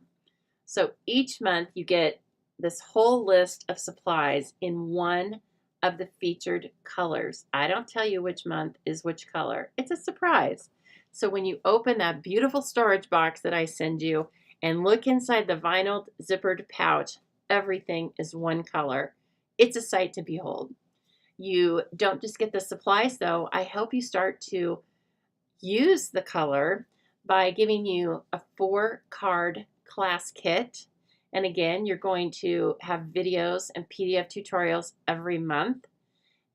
So each month you get this whole list of supplies in one of the featured colors. I don't tell you which month is which color. It's a surprise. So when you open that beautiful storage box that I send you and look inside the vinyl zippered pouch, everything is one color. It's a sight to behold. You don't just get the supplies though. I help you start to use the color by giving you a 4-card class kit. And again, you're going to have videos and PDF tutorials every month.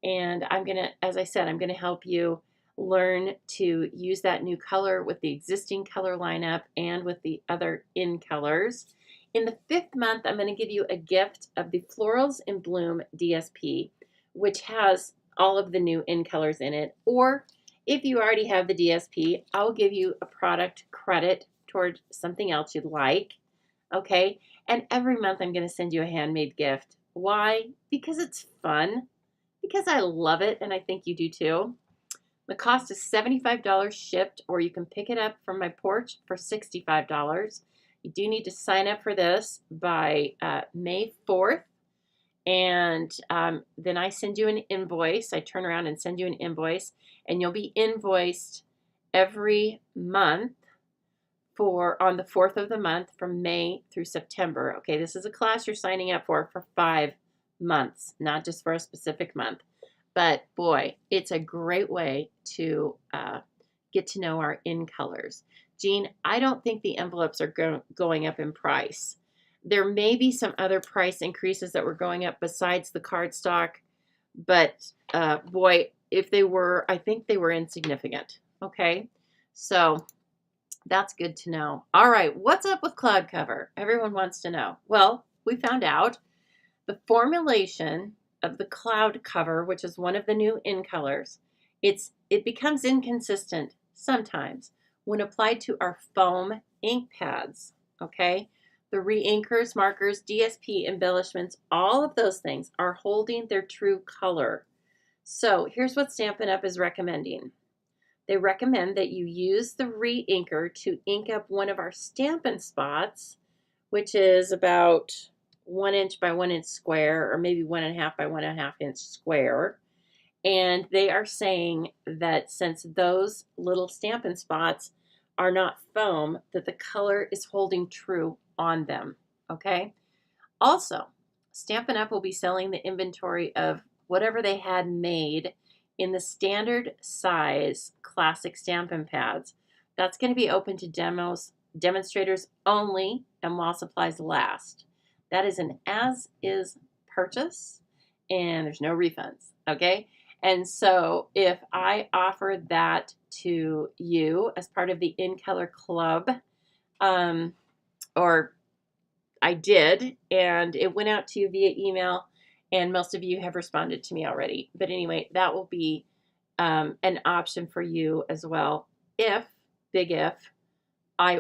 And I'm going to, as I said, I'm going to help you learn to use that new color with the existing color lineup and with the other in colors. In the 5th month, I'm going to give you a gift of the Florals in Bloom DSP, which has all of the new in colors in it. Or if you already have the DSP, I'll give you a product credit toward something else you'd like. Okay? And every month I'm going to send you a handmade gift. Why? Because it's fun. Because I love it, and I think you do too. The cost is $75 shipped, or you can pick it up from my porch for $65. You do need to sign up for this by May 4th. And then I send you an invoice. I turn around and send you an invoice, and you'll be invoiced every month on the 4th of the month from May through September. Okay, this is a class you're signing up for 5 months, not just for a specific month. But boy, it's a great way to get to know our in colors. Jean, I don't think the envelopes are going up in price. There may be some other price increases that were going up besides the cardstock, but boy, if they were, I think they were insignificant. Okay, so that's good to know. All right, what's up with cloud cover? Everyone wants to know. Well, we found out the formulation of the cloud cover, which is one of the new in colors, it becomes inconsistent sometimes when applied to our foam ink pads. Okay, the re-inkers, markers, DSP embellishments, all of those things are holding their true color. So here's what Stampin' Up! Is recommending. They recommend that you use the re-inker to ink up one of our Stampin' spots, which is about 1 inch by 1 inch square, or maybe 1.5 by 1.5 inch square. And they are saying that since those little Stampin' spots are not foam, that the color is holding true on them. Okay. Also, Stampin' Up! Will be selling the inventory of whatever they had made in the standard size classic Stampin' pads. That's going to be open to demonstrators only, and while supplies last. That is an as-is purchase, and there's no refunds, okay? And so if I offer that to you as part of the In Color Club, or I did, and it went out to you via email, and most of you have responded to me already. But anyway, that will be an option for you as well if, big if, I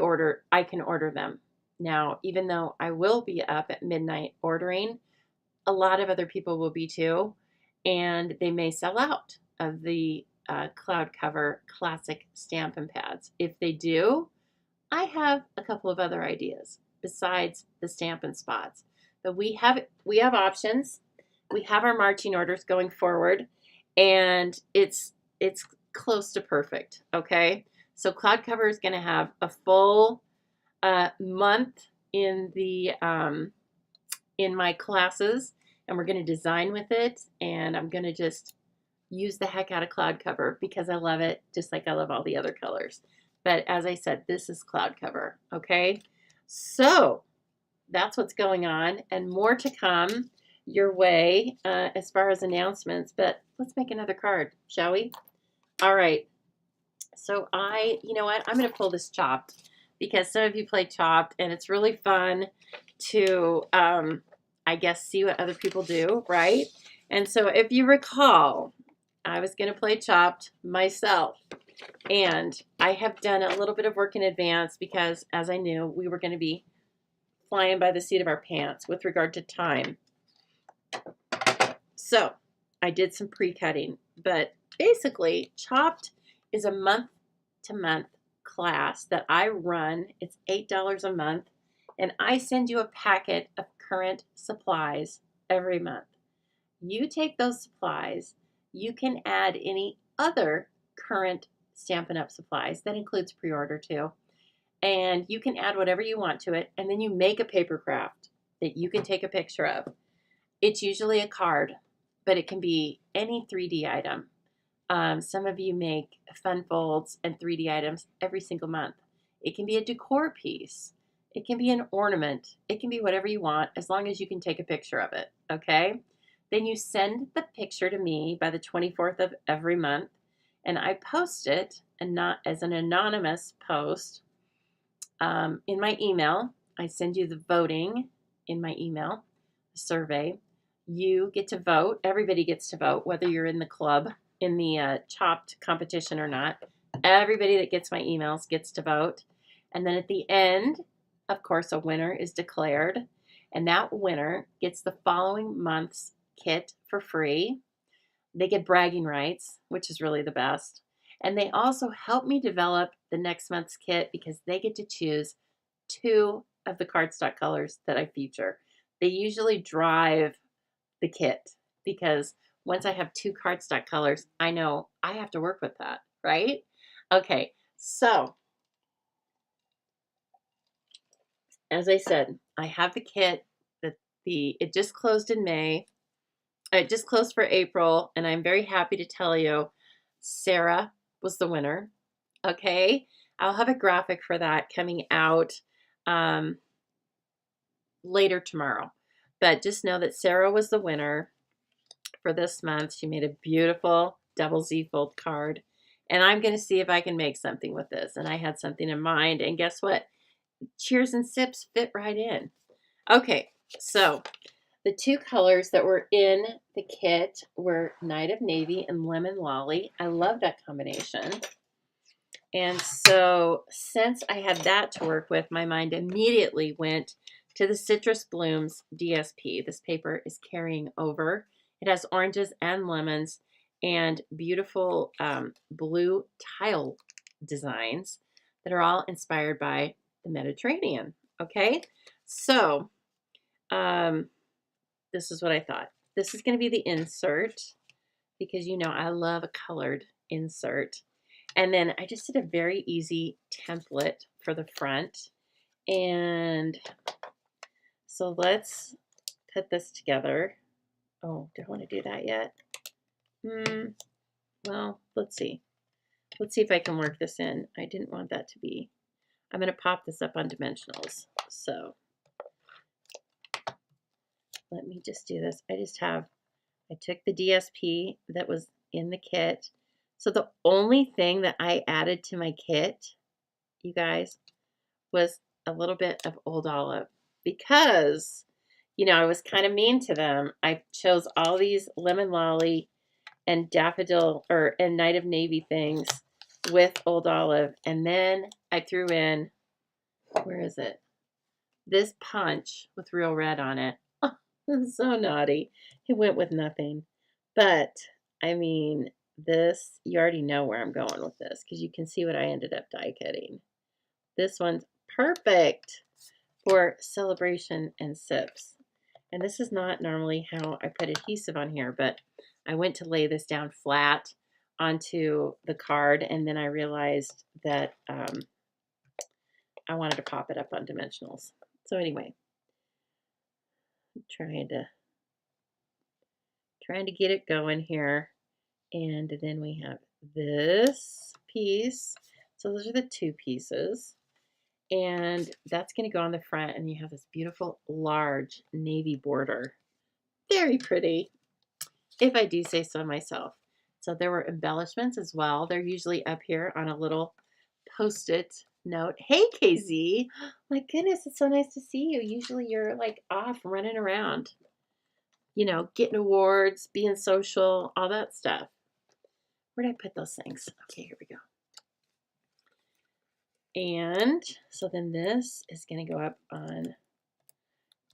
can order them. Now, even though I will be up at midnight ordering, a lot of other people will be too, and they may sell out of the cloud cover classic Stampin' pads. If they do, I have a couple of other ideas besides the Stampin' spots. But we have options. We have our marching orders going forward, and it's close to perfect. Okay, so cloud cover is going to have a full month in the in my classes, and we're going to design with it, and I'm going to just use the heck out of cloud cover because I love it, just like I love all the other colors. But as I said, this is cloud cover. Okay, so that's what's going on, and more to come your way as far as announcements. But let's make another card, shall we? All right, so you know what, I'm going to pull this Chopped, because some of you play Chopped, and it's really fun to, I guess, see what other people do, right? And so if you recall, I was going to play Chopped myself, and I have done a little bit of work in advance because, as I knew, we were going to be flying by the seat of our pants with regard to time. So I did some pre-cutting, but basically Chopped is a month-to-month class that I run. It's $8 a month, and I send you a packet of current supplies every month. you take those supplies, you can add any other current Stampin' Up! Supplies. That includes pre-order too. And you can add whatever you want to it, and then you make a paper craft that you can take a picture of. It's usually a card, but it can be any 3D item. Some of you make fun folds and 3D items every single month. It can be a decor piece. It can be an ornament. It can be whatever you want as long as you can take a picture of it, okay? Then you send the picture to me by the 24th of every month, and I post it, and not as an anonymous post, in my email. I send you the voting in my email, the survey. You get to vote. Everybody gets to vote, whether you're in the club, in the chopped competition or not. Everybody that gets my emails gets to vote. And then at the end, of course, a winner is declared. And that winner gets the following month's kit for free. They get bragging rights, which is really the best. And they also help me develop the next month's kit because they get to choose 2 of the cardstock colors that I feature. They usually drive the kit because once I have 2 cardstock colors, I know I have to work with that, right? Okay, so as I said, I have the kit that it just closed in May. It just closed for April, and I'm very happy to tell you Sarah was the winner. Okay, I'll have a graphic for that coming out later tomorrow. But just know that Sarah was the winner for this month. She made a beautiful double Z fold card. And I'm going to see if I can make something with this. And I had something in mind. And guess what? Cheers and sips fit right in. Okay, so the 2 colors that were in the kit were Night of Navy and Lemon Lolly. I love that combination. And so since I had that to work with, my mind immediately went to the Citrus Blooms DSP. This paper is carrying over. It has oranges and lemons and beautiful blue tile designs that are all inspired by the Mediterranean. Okay, so this is what I thought. This is going to be the insert because you know I love a colored insert. And then I just did a very easy template for the front. And so let's put this together. Oh, do I want to do that yet? Well, let's see. Let's see if I can work this in. I didn't want that to be. I'm going to pop this up on dimensionals. So let me just do this. I took the DSP that was in the kit. So the only thing that I added to my kit, you guys, was a little bit of Old Olive because, you know, I was kind of mean to them. I chose all these Lemon Lolly and Daffodil and Night of Navy things with Old Olive. And then I threw in, where is it? This punch with Real Red on it. Oh, so naughty. It went with nothing. But, I mean, this, you already know where I'm going with this because you can see what I ended up die cutting. This one's perfect for celebration and sips. And this is not normally how I put adhesive on here, but I went to lay this down flat onto the card, and then I realized that I wanted to pop it up on dimensionals. So anyway, I'm trying to get it going here. And then we have this piece. So those are the 2 pieces. And that's going to go on the front, and you have this beautiful large navy border. Very pretty, if I do say so myself. So there were embellishments as well. They're usually up here on a little post-it note. Hey, KZ. My goodness, it's so nice to see you. Usually you're like off running around, you know, getting awards, being social, all that stuff. Where did I put those things? Okay, here we go. And so then this is going to go up on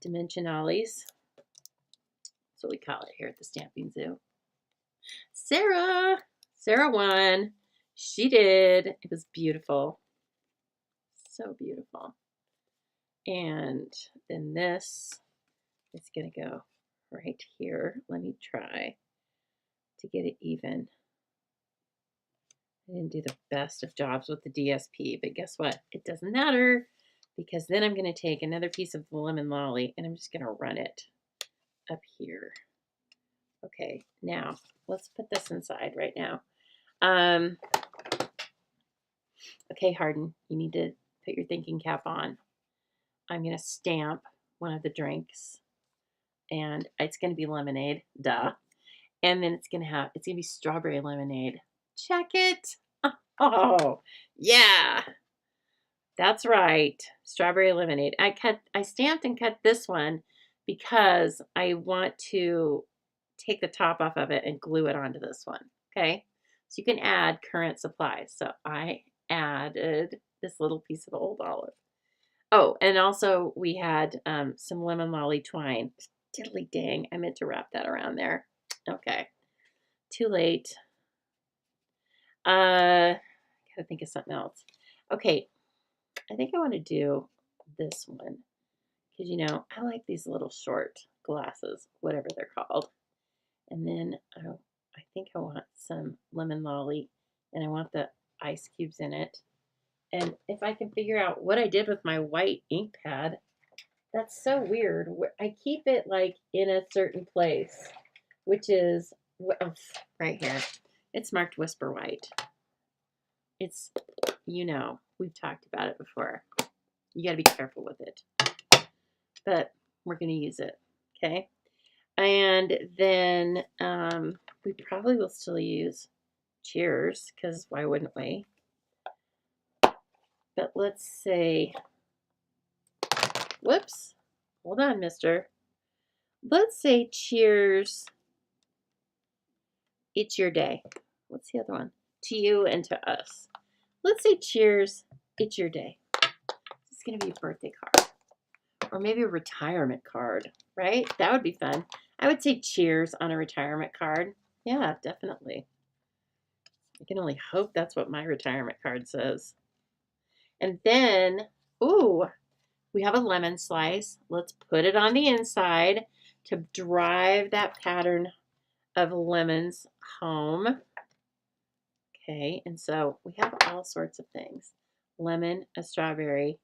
Dimensionales. That's what we call it here at the Stamping Zoo. Sarah won. She did. It was beautiful. So beautiful. And then this is going to go right here. Let me try to get it even. I didn't do the best of jobs with the DSP, but guess what? It doesn't matter because then I'm going to take another piece of the lemon lolly and I'm just going to run it up here. Okay, now let's put this inside right now. Okay, Harden, you need to put your thinking cap on. I'm going to stamp one of the drinks and it's going to be lemonade, duh. And then it's going to be strawberry lemonade. Check it. Oh, yeah. That's right. Strawberry lemonade. I stamped and cut this one because I want to take the top off of it and glue it onto this one. Okay. So you can add current supplies. So I added this little piece of old olive. Oh, and also we had some lemon lolly twine. Diddly dang. I meant to wrap that around there. Okay. Too late. Gotta think of something else. Okay. I think I want to do this one because, you know, I like these little short glasses, whatever they're called. And then I think I want some lemon lolly and I want the ice cubes in it. And if I can figure out what I did with my white ink pad, that's so weird. I keep it like in a certain place, which is right here. It's marked Whisper White. It's, you know, we've talked about it before. You got to be careful with it. But we're going to use it, okay? And then we probably will still use Cheers, because why wouldn't we? But let's say, whoops, hold on, mister. Let's say Cheers, it's your day. What's the other one? To you and to us. Let's say Cheers, it's your day. It's going to be a birthday card. Or maybe a retirement card, right? That would be fun. I would say cheers on a retirement card. Yeah, definitely. I can only hope that's what my retirement card says. And then, ooh, we have a lemon slice. Let's put it on the inside to drive that pattern of lemons home. Okay, and so we have all sorts of things. Lemon, a strawberry,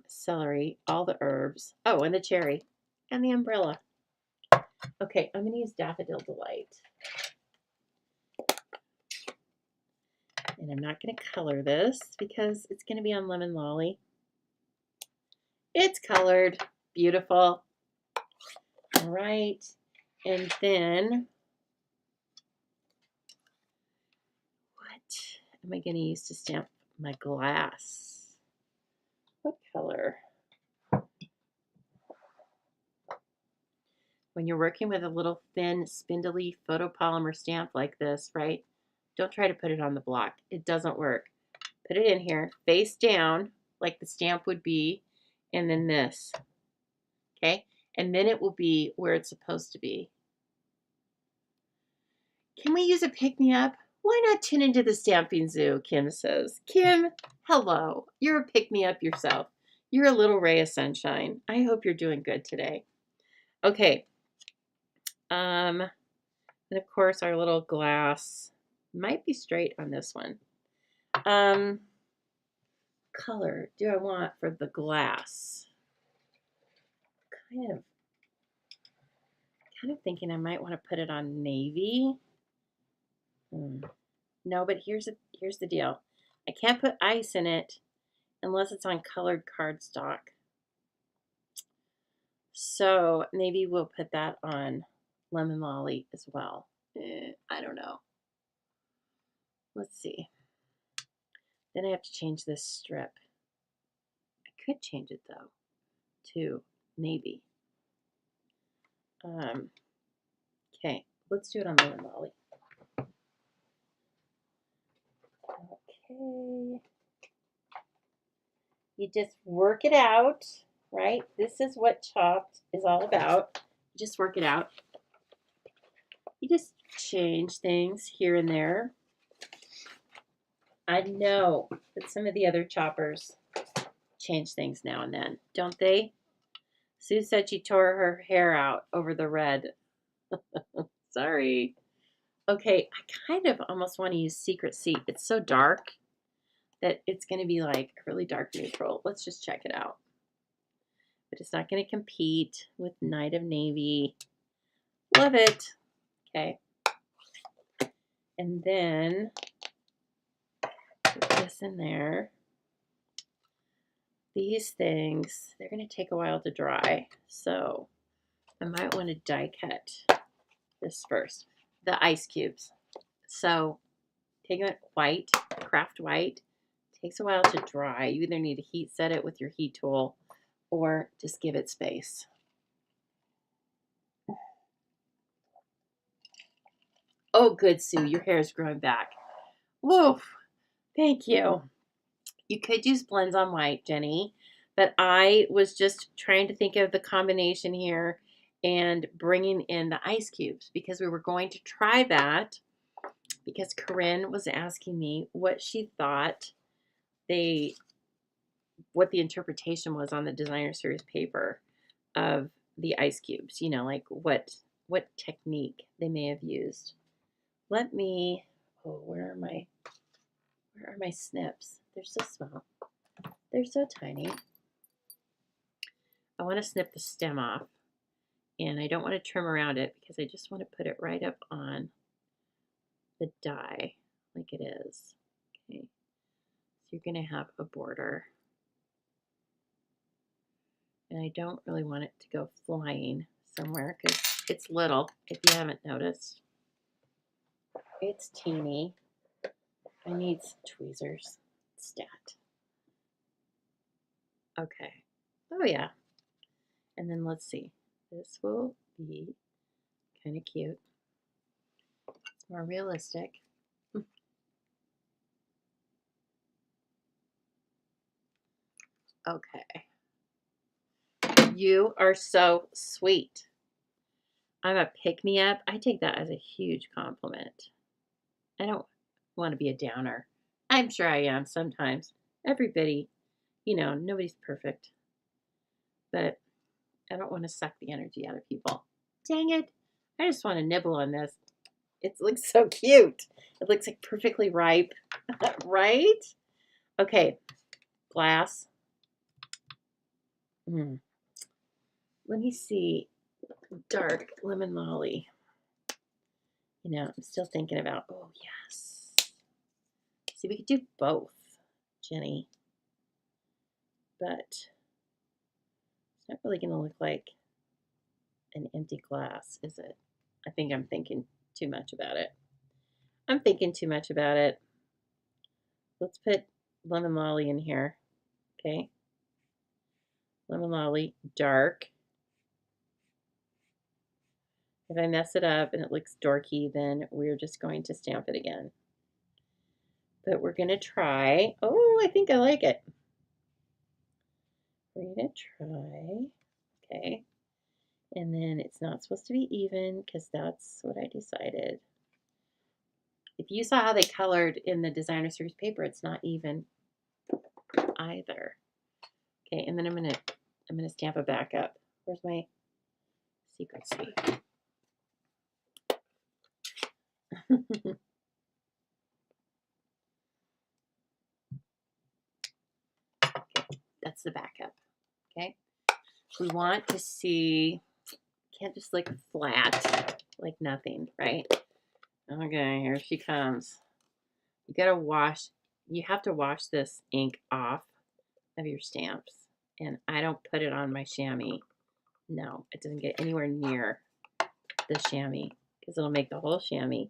celery, all the herbs. Oh, and the cherry and the umbrella. Okay, I'm going to use Daffodil Delight. And I'm not going to color this because it's going to be on Lemon Lolly. It's colored. Beautiful. All right. And then, what am I going to use to stamp my glass? What color? When you're working with a little thin, spindly photopolymer stamp like this, right? Don't try to put it on the block. It doesn't work. Put it in here, face down, like the stamp would be, and then this. Okay? And then it will be where it's supposed to be. Can we use a pick-me-up? Why not tune into the Stamping Zoo, Kim says. Kim, hello. You're a pick-me-up yourself. You're a little ray of sunshine. I hope you're doing good today. Okay. And of course, our little glass might be straight on this one. Color do I want for the glass? Kind of thinking I might want to put it on navy. No, but here's the deal. I can't put ice in it unless it's on colored cardstock. So maybe we'll put that on Lemon Lolly as well. I don't know. Let's see. Then I have to change this strip. I could change it though to navy. Okay, let's do it on Lemon Lolly. Okay. You just work it out, right? This is what Chopped is all about. You just work it out. You just change things here and there. I know that some of the other choppers change things now and then, don't they? Sue said she tore her hair out over the red. Sorry. Okay, I kind of almost want to use Secret Seat. It's so dark that it's going to be like a really dark neutral. Let's just check it out. But it's not going to compete with Night of Navy. Love it. Okay. And then put this in there. These things, they're going to take a while to dry. So I might want to die cut this first. The ice cubes. So Pigment white, craft white, takes a while to dry. You either need to heat set it with your heat tool or just give it space. Oh, good, Sue. Your hair is growing back. Woof. Thank you. You could use blends on white, Jenny, but I was just trying to think of the combination here and bringing in the ice cubes because we were going to try that because Corinne was asking me what she thought what the interpretation was on the designer series paper of the ice cubes, you know, like what technique they may have used. Let me, oh, where are my snips? They're so small. They're so tiny. I want to snip the stem off, and I don't want to trim around it because I just want to put it right up on the die like it is. Okay, so you're going to have a border. And I don't really want it to go flying somewhere because it's little, if you haven't noticed. It's teeny. I need some tweezers. Stat. Okay. Oh, yeah. And then let's see. This will be kind of cute. It's more realistic. Okay. You are so sweet. I'm a pick-me-up. I take that as a huge compliment. I don't want to be a downer. I'm sure I am sometimes. Everybody, you know, nobody's perfect. But I don't want to suck the energy out of people. Dang it. I just want to nibble on this. It looks so cute. It looks like perfectly ripe. Right? Okay. Glass. Let me see. Dark lemon lolly. You know, I'm still thinking about, oh, yes. See, we could do both, Jenny. But it's not really going to look like an empty glass, is it? I think I'm thinking too much about it. I'm thinking too much about it. Let's put lemon lolly in here. Okay. Lemon lolly, dark. If I mess it up and it looks dorky, then we're just going to stamp it again. But we're going to try. Oh, I think I like it. We're going to try. Okay. And then it's not supposed to be even because that's what I decided. If you saw how they colored in the designer series paper, it's not even either. Okay, and then I'm gonna stamp it back up. Where's my Secret Seat? Okay, that's the backup. Okay, we want to see. Can't just look flat like nothing, right? Okay, here she comes. You gotta wash. You have to wash this ink off of your stamps, and I don't put it on my chamois. No, it doesn't get anywhere near the chamois because it'll make the whole chamois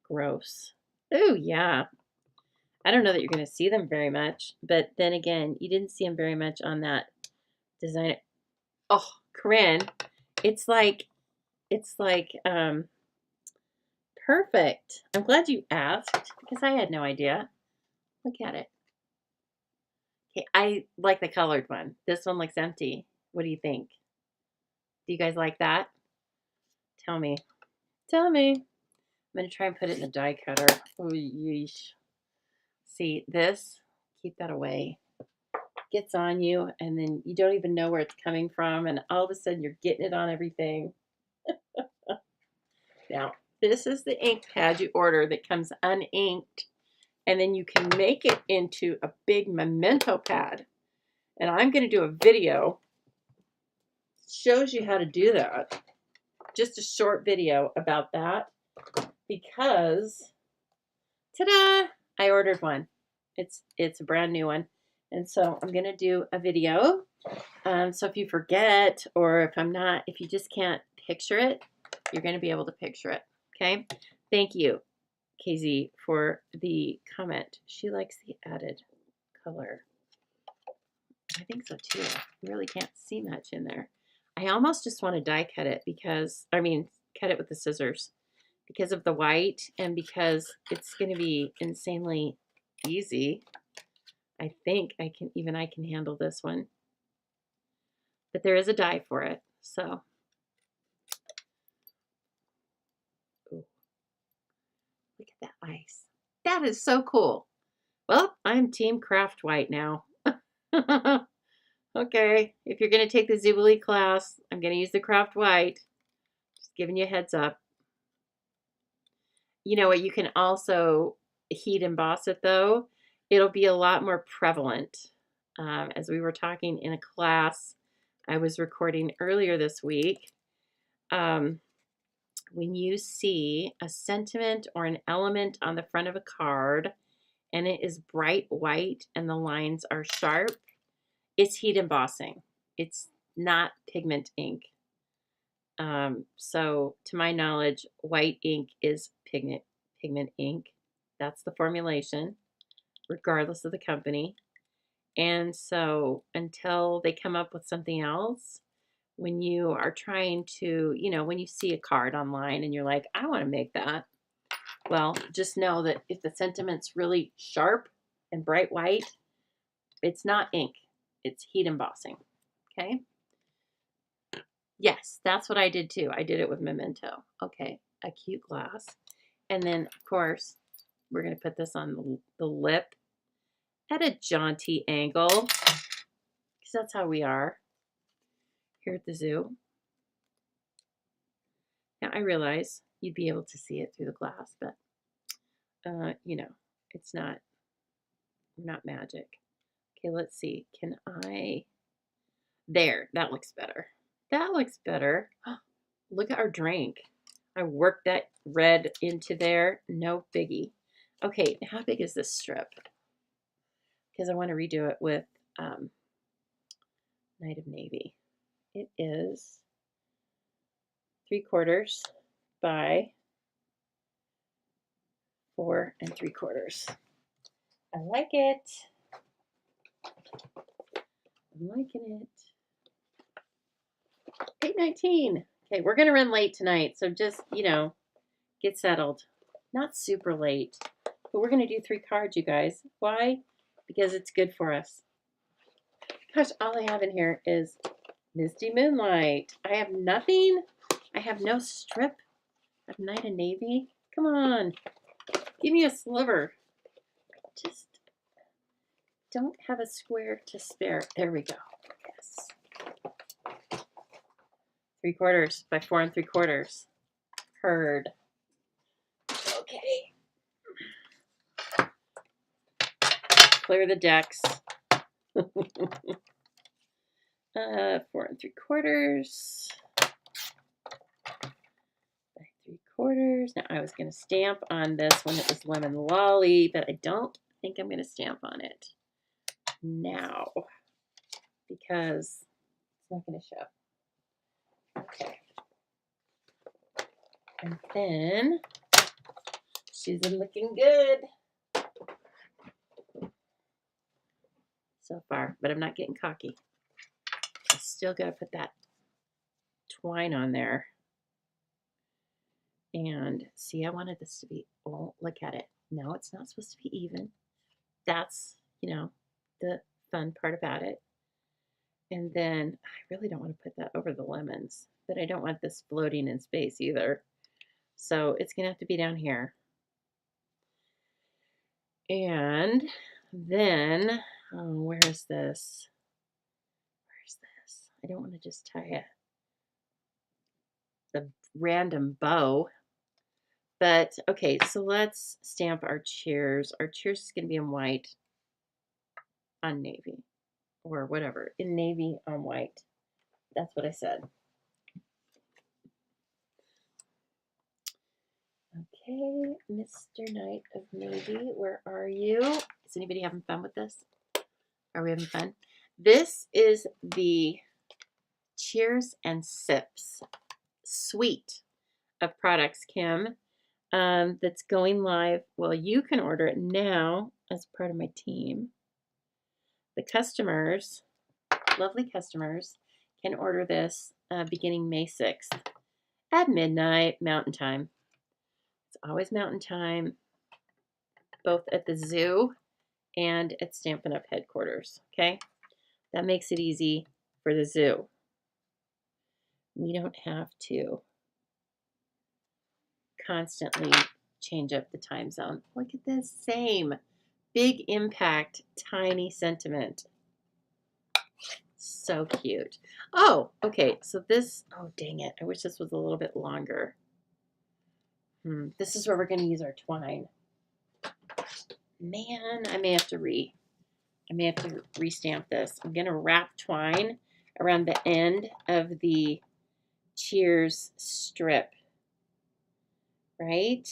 gross. Oh, yeah. I don't know that you're going to see them very much, but then again, you didn't see them very much on that design. Oh, Corinne, it's like perfect. I'm glad you asked because I had no idea. Look at it. Okay, I like the colored one. This one looks empty. What do you think? Do you guys like that? Tell me. Tell me. I'm going to try and put it in the die cutter. Oh, yeesh. See, this, keep that away. gets on you, and then you don't even know where it's coming from, and all of a sudden you're getting it on everything. Now, this is the ink pad you order that comes uninked, and then you can make it into a big memento pad. And I'm going to do a video that shows you how to do that. Just a short video about that, because ta-da! I ordered one. It's a brand new one. And so I'm going to do a video. So if you forget, or if you just can't picture it, you're going to be able to picture it. Okay. Thank you, KZ, for the comment. She likes the added color. I think so too. You really can't see much in there. I almost just want to die cut it cut it with the scissors because of the white and because it's going to be insanely easy. I think I can handle this one. But there is a die for it, so. Ooh. Look at that ice. That is so cool. Well, I'm Team Craft White now. Okay, if you're going to take the Zoobilee class, I'm going to use the Craft White. Just giving you a heads up. You know what? You can also heat emboss it, though. It'll be a lot more prevalent. As we were talking in a class I was recording earlier this week, when you see a sentiment or an element on the front of a card and it is bright white and the lines are sharp, it's heat embossing. It's not pigment ink. So to my knowledge, white ink is pigment ink. That's the formulation, regardless of the company. And so until they come up with something else, when you are trying to, when you see a card online and you're like, I want to make that. Well, just know that if the sentiment's really sharp and bright white, it's not ink. It's heat embossing. Okay? Yes, that's what I did too. I did it with Memento. Okay, a cute glass. And then, of course, we're going to put this on the lip at a jaunty angle, because that's how we are here at the zoo. Now, I realize you'd be able to see it through the glass, but, it's not magic. Okay, let's see. Can I? There, that looks better. That looks better. Look at our drink. I worked that red into there. No biggie. Okay, how big is this strip? Because I want to redo it with Night of Navy. It is 3/4 by 4 3/4. I like it. I'm liking it. 8:19. Okay, we're gonna run late tonight, so just get settled. Not super late, but we're gonna do 3 cards, you guys. Why? Because it's good for us. Gosh, all I have in here is Misty Moonlight. I have nothing. I have no strip of Night of Navy. Come on, give me a sliver. Just don't have a square to spare. There we go. Yes. 3/4 by 4 3/4. Heard. Okay. Clear the decks. 4 3/4 by 3/4. Now I was going to stamp on this when it was Lemon Lolly, but I don't think I'm going to stamp on it now because it's not going to show. Okay. And then she's looking good so far, but I'm not getting cocky. I still got to put that twine on there. And see, I wanted this to be, oh, look at it. No, it's not supposed to be even. That's, the fun part about it. And then I really don't want to put that over the lemons, but I don't want this floating in space either. So it's going to have to be down here. And then Oh, where is this? Where's this? I don't want to just tie the random bow. But okay, so let's stamp our cheers. Our cheers is going to be in white on navy or whatever. In navy on white. That's what I said. Okay, Mr. Knight of Navy, where are you? Is anybody having fun with this? Are we having fun? This is the Cheers and Sips suite of products, Kim, that's going live. Well, you can order it now as part of my team. The customers, lovely customers, can order this beginning May 6th at midnight Mountain Time. It's always Mountain Time, both at the zoo and at Stampin' Up! Headquarters, okay? That makes it easy for the zoo. We don't have to constantly change up the time zone. Look at this, same. Big impact, tiny sentiment. So cute. Oh, okay, so this, oh dang it, I wish this was a little bit longer. This is where we're gonna use our twine. Man, I may have to restamp this. I'm gonna wrap twine around the end of the Cheers strip. Right?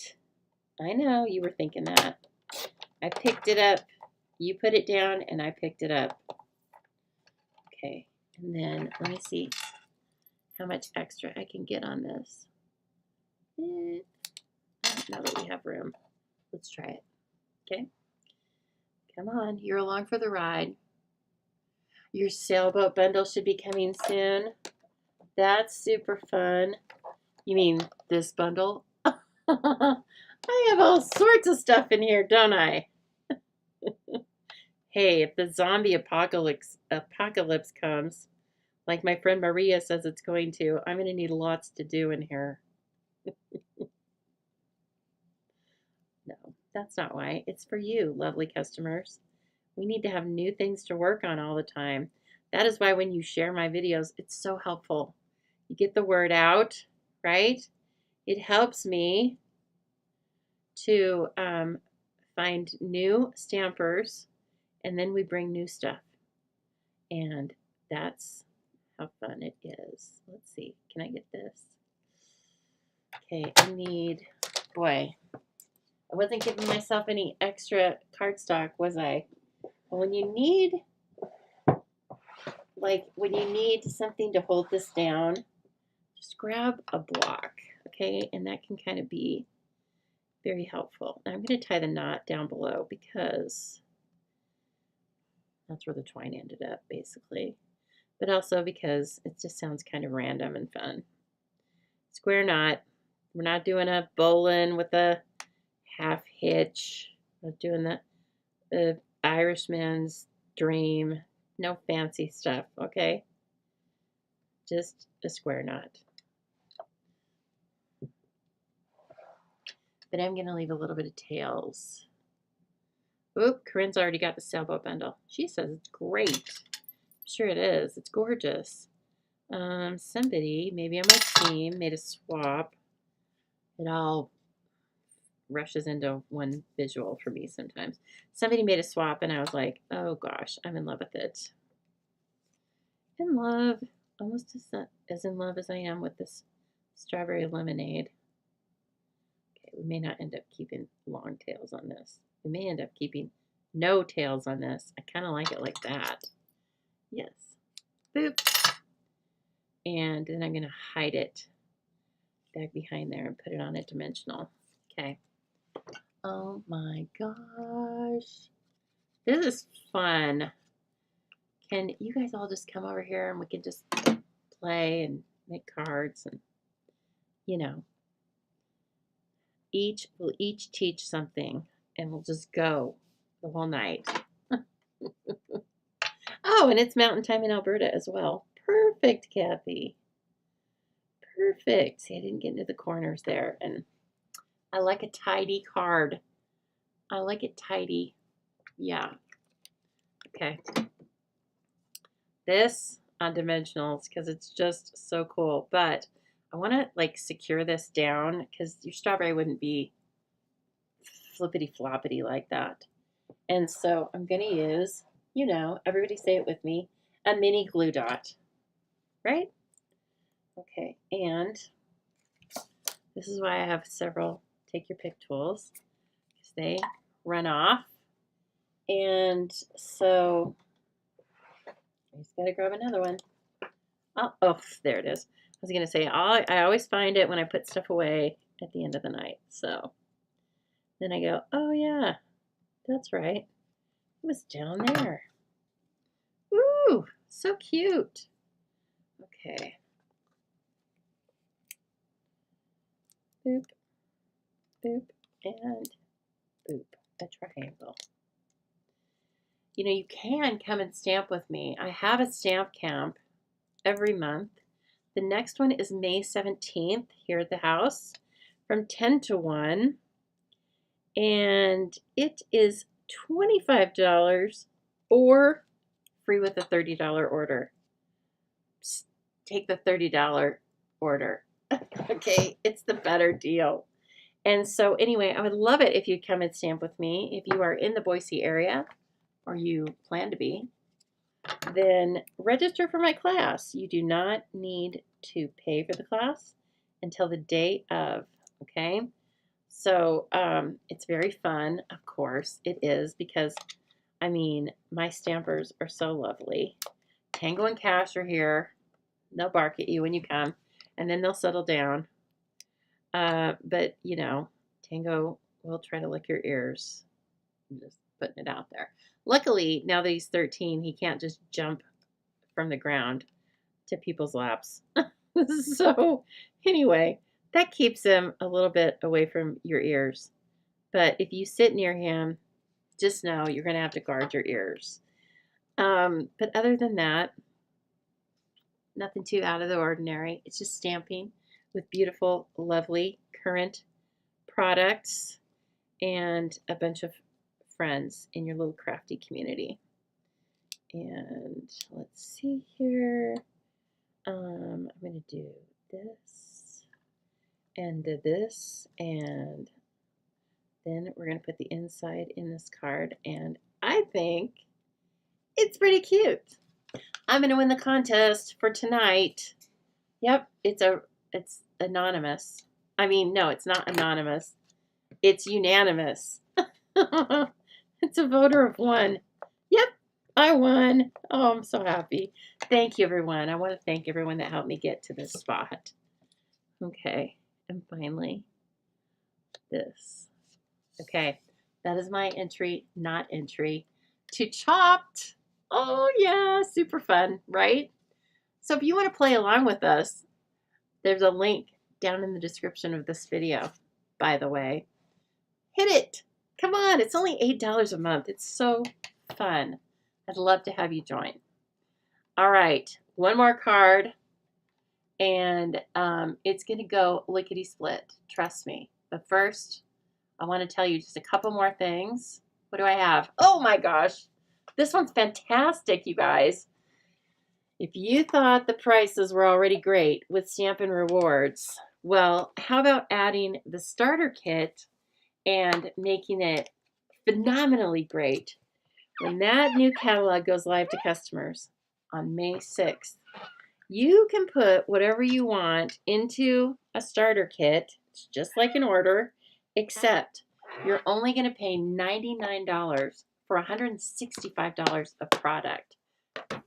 I know you were thinking that. I picked it up. You put it down and I picked it up. Okay, and then let me see how much extra I can get on this. Now that we have room, let's try it. Okay, come on, you're along for the ride. Your sailboat bundle should be coming soon. That's super fun. You mean this bundle? I have all sorts of stuff in here, don't I? Hey, if the zombie apocalypse comes, like my friend Maria says it's going to, I'm going to need lots to do in here. No, that's not why. It's for you, lovely customers. We need to have new things to work on all the time. That is why when you share my videos, it's so helpful. You get the word out, right? It helps me to find new stampers, and then we bring new stuff. And that's how fun it is. Let's see, can I get this? Okay, I need, boy, I wasn't giving myself any extra cardstock, was I? Well, when you need, when you need something to hold this down, just grab a block, okay? And that can kind of be very helpful. Now I'm going to tie the knot down below because that's where the twine ended up, basically. But also because it just sounds kind of random and fun. Square knot. We're not doing a bowline with a half hitch. We're doing the Irishman's dream. No fancy stuff, okay? Just a square knot. But I'm going to leave a little bit of tails. Oop, Corinne's already got the sailboat bundle. She says it's great. I'm sure it is. It's gorgeous. Somebody, maybe on my team, made a swap. It all rushes into one visual for me sometimes. Somebody made a swap and I was like, oh gosh, I'm in love with it. In love. Almost as in love as I am with this strawberry lemonade. Okay, we may not end up keeping long tails on this. We may end up keeping no tails on this. I kind of like it like that. Yes. Boop. And then I'm going to hide it back behind there and put it on a dimensional. Okay. Oh my gosh. This is fun. Can you guys all just come over here and we can just play and make cards and, you know, we'll each teach something and we'll just go the whole night. Oh, and it's mountain time in Alberta as well. Perfect, Kathy. Perfect. See, I didn't get into the corners there. And I like a tidy card. I like it tidy. Yeah. Okay. This on dimensionals because it's just so cool. But I want to like secure this down because your strawberry wouldn't be flippity floppity like that. And so I'm going to use, you know, everybody say it with me, a mini glue dot, right? Okay, and this is why I have several take your pick tools because they run off. And so I just got to grab another one. Oh, there it is. I was going to say, I always find it when I put stuff away at the end of the night. So then I go, oh yeah, that's right. It was down there. Ooh, so cute. Okay. Boop, boop, and boop, a triangle. You know, you can come and stamp with me. I have a stamp camp every month. The next one is May 17th here at the house from 10 to 1. And it is $25 or free with a $30 order. Psst, take the $30 order. Okay, it's the better deal. And so anyway, I would love it if you'd come and stamp with me. If you are in the Boise area or you plan to be, then register for my class. You do not need to pay for the class until the day of, okay? So it's very fun, of course it is, because I mean, my stampers are so lovely. Tango and Cash are here. They'll bark at you when you come, and then they'll settle down. But, you know, Tango will try to lick your ears. I'm just putting it out there. Luckily, now that he's 13, he can't just jump from the ground to people's laps. So, anyway, that keeps him a little bit away from your ears. But if you sit near him, just know you're going to have to guard your ears. But other than that, nothing too out of the ordinary. It's just stamping with beautiful, lovely, current products and a bunch of friends in your little crafty community. And let's see here. I'm going to do this and this, and then we're going to put the inside in this card, and I think it's pretty cute. I'm going to win the contest for tonight. Yep, it's anonymous. I mean, no, it's not anonymous. It's unanimous. It's a voter of one. Yep, I won. Oh, I'm so happy. Thank you, everyone. I want to thank everyone that helped me get to this spot. Okay, and finally, this. Okay, that is my entry, not entry, to Chopped. Oh, yeah, super fun, right? So if you want to play along with us, there's a link down in the description of this video, by the way. Hit it. Come on, it's only $8 a month. It's so fun. I'd love to have you join. All right, one more card, and it's going to go lickety-split. Trust me. But first, I want to tell you just a couple more things. What do I have? Oh my gosh. This one's fantastic, you guys. If you thought the prices were already great with Stampin' Rewards, well, how about adding the starter kit and making it phenomenally great when that new catalog goes live to customers on May 6th? You can put whatever you want into a starter kit. It's just like an order, except you're only going to pay $99 for $165 of product.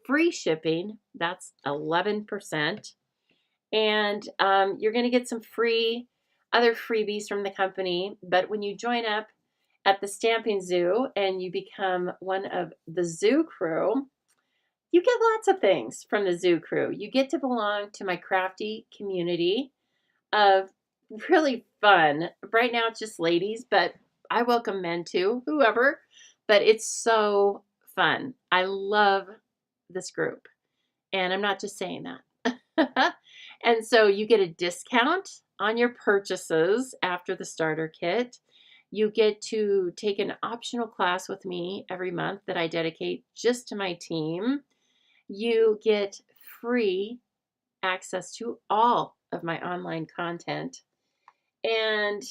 Free shipping, that's 11%. And you're going to get some other freebies from the company. But when you join up at the Stamping Zoo and you become one of the Zoo crew, you get lots of things from the Zoo crew. You get to belong to my crafty community of really fun. Right now it's just ladies, but I welcome men too, whoever. But it's so fun. I love this group. And I'm not just saying that. And so you get a discount on your purchases after the starter kit. You get to take an optional class with me every month that I dedicate just to my team. You get free access to all of my online content. And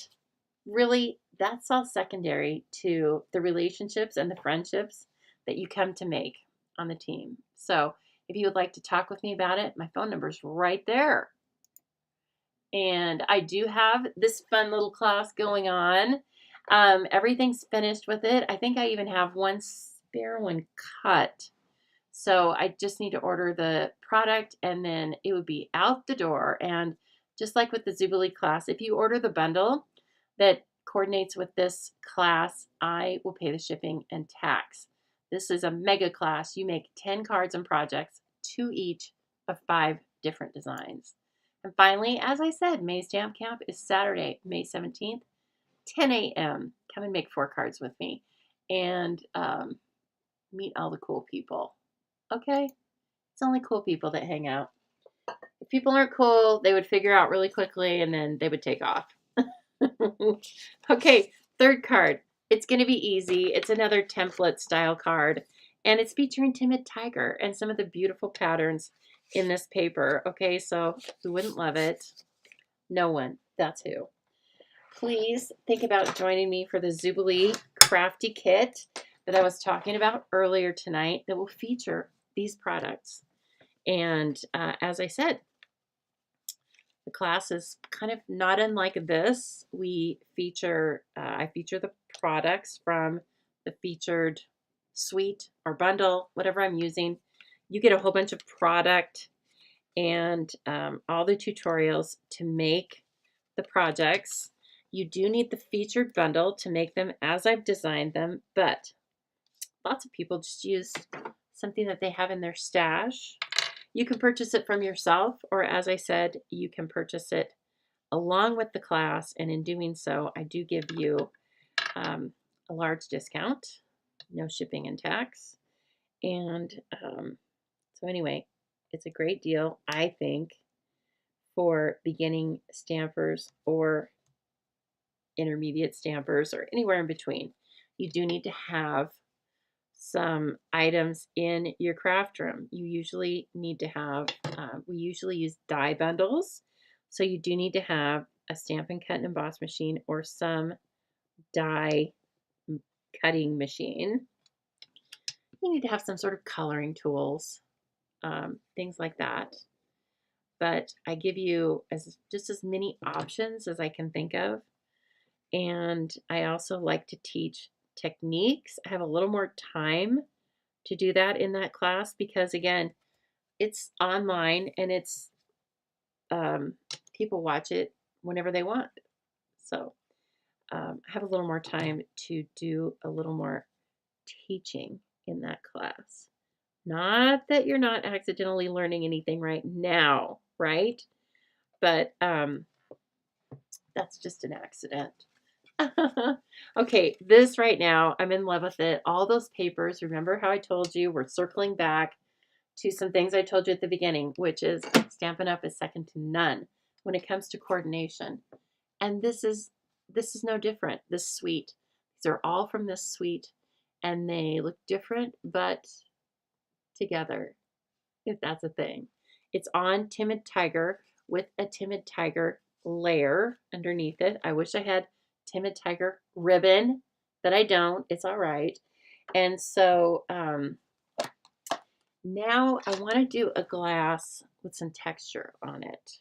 really, that's all secondary to the relationships and the friendships that you come to make on the team. So if you would like to talk with me about it, my phone number is right there. And I do have this fun little class going on. Everything's finished with it. I think I even have one spare one cut. So I just need to order the product and then it would be out the door. And just like with the Zoobilee class, if you order the bundle that coordinates with this class, I will pay the shipping and tax. This is a mega class. You make 10 cards and projects, 2 each of 5 different designs. And finally, as I said, May Stamp Camp is Saturday, May 17th, 10 a.m. Come and make 4 cards with me and meet all the cool people. Okay? It's only cool people that hang out. If people aren't cool, they would figure out really quickly and then they would take off. Okay, 3rd card. It's going to be easy. It's another template style card. And it's featuring Timid Tiger and some of the beautiful patterns in this paper. Okay, so who wouldn't love it? No one. That's who. Please think about joining me for the Zoobilee Crafty Kit that I was talking about earlier tonight that will feature these products. And as I said, the class is kind of not unlike this. We feature, I feature the products from the featured suite or bundle, whatever I'm using. You get a whole bunch of product and all the tutorials to make the projects. You do need the featured bundle to make them as I've designed them, but lots of people just use something that they have in their stash. You can purchase it from yourself, or as I said, you can purchase it along with the class, and in doing so, I do give you a large discount, no shipping and tax. And so anyway, it's a great deal, I think, for beginning stampers or intermediate stampers or anywhere in between. You do need to have some items in your craft room. You usually need to have, we usually use die bundles. So you do need to have a stamp and cut and emboss machine or some die cutting machine. You need to have some sort of coloring tools, things like that. But I give you just as many options as I can think of. And I also like to teach techniques. I have a little more time to do that in that class because, again, it's online and it's people watch it whenever they want. So I have a little more time to do a little more teaching in that class. Not that you're not accidentally learning anything right now, right? But that's just an accident. Okay, this right now, I'm in love with it. All those papers, remember how I told you we're circling back to some things I told you at the beginning, which is Stampin' Up! Is second to none when it comes to coordination. And this is no different. This suite, these are all from this suite, and they look different, but together, if that's a thing. It's on Timid Tiger with a Timid Tiger layer underneath it. I wish I had Timid Tiger ribbon, but I don't. It's all right. And so now I want to do a glass with some texture on it.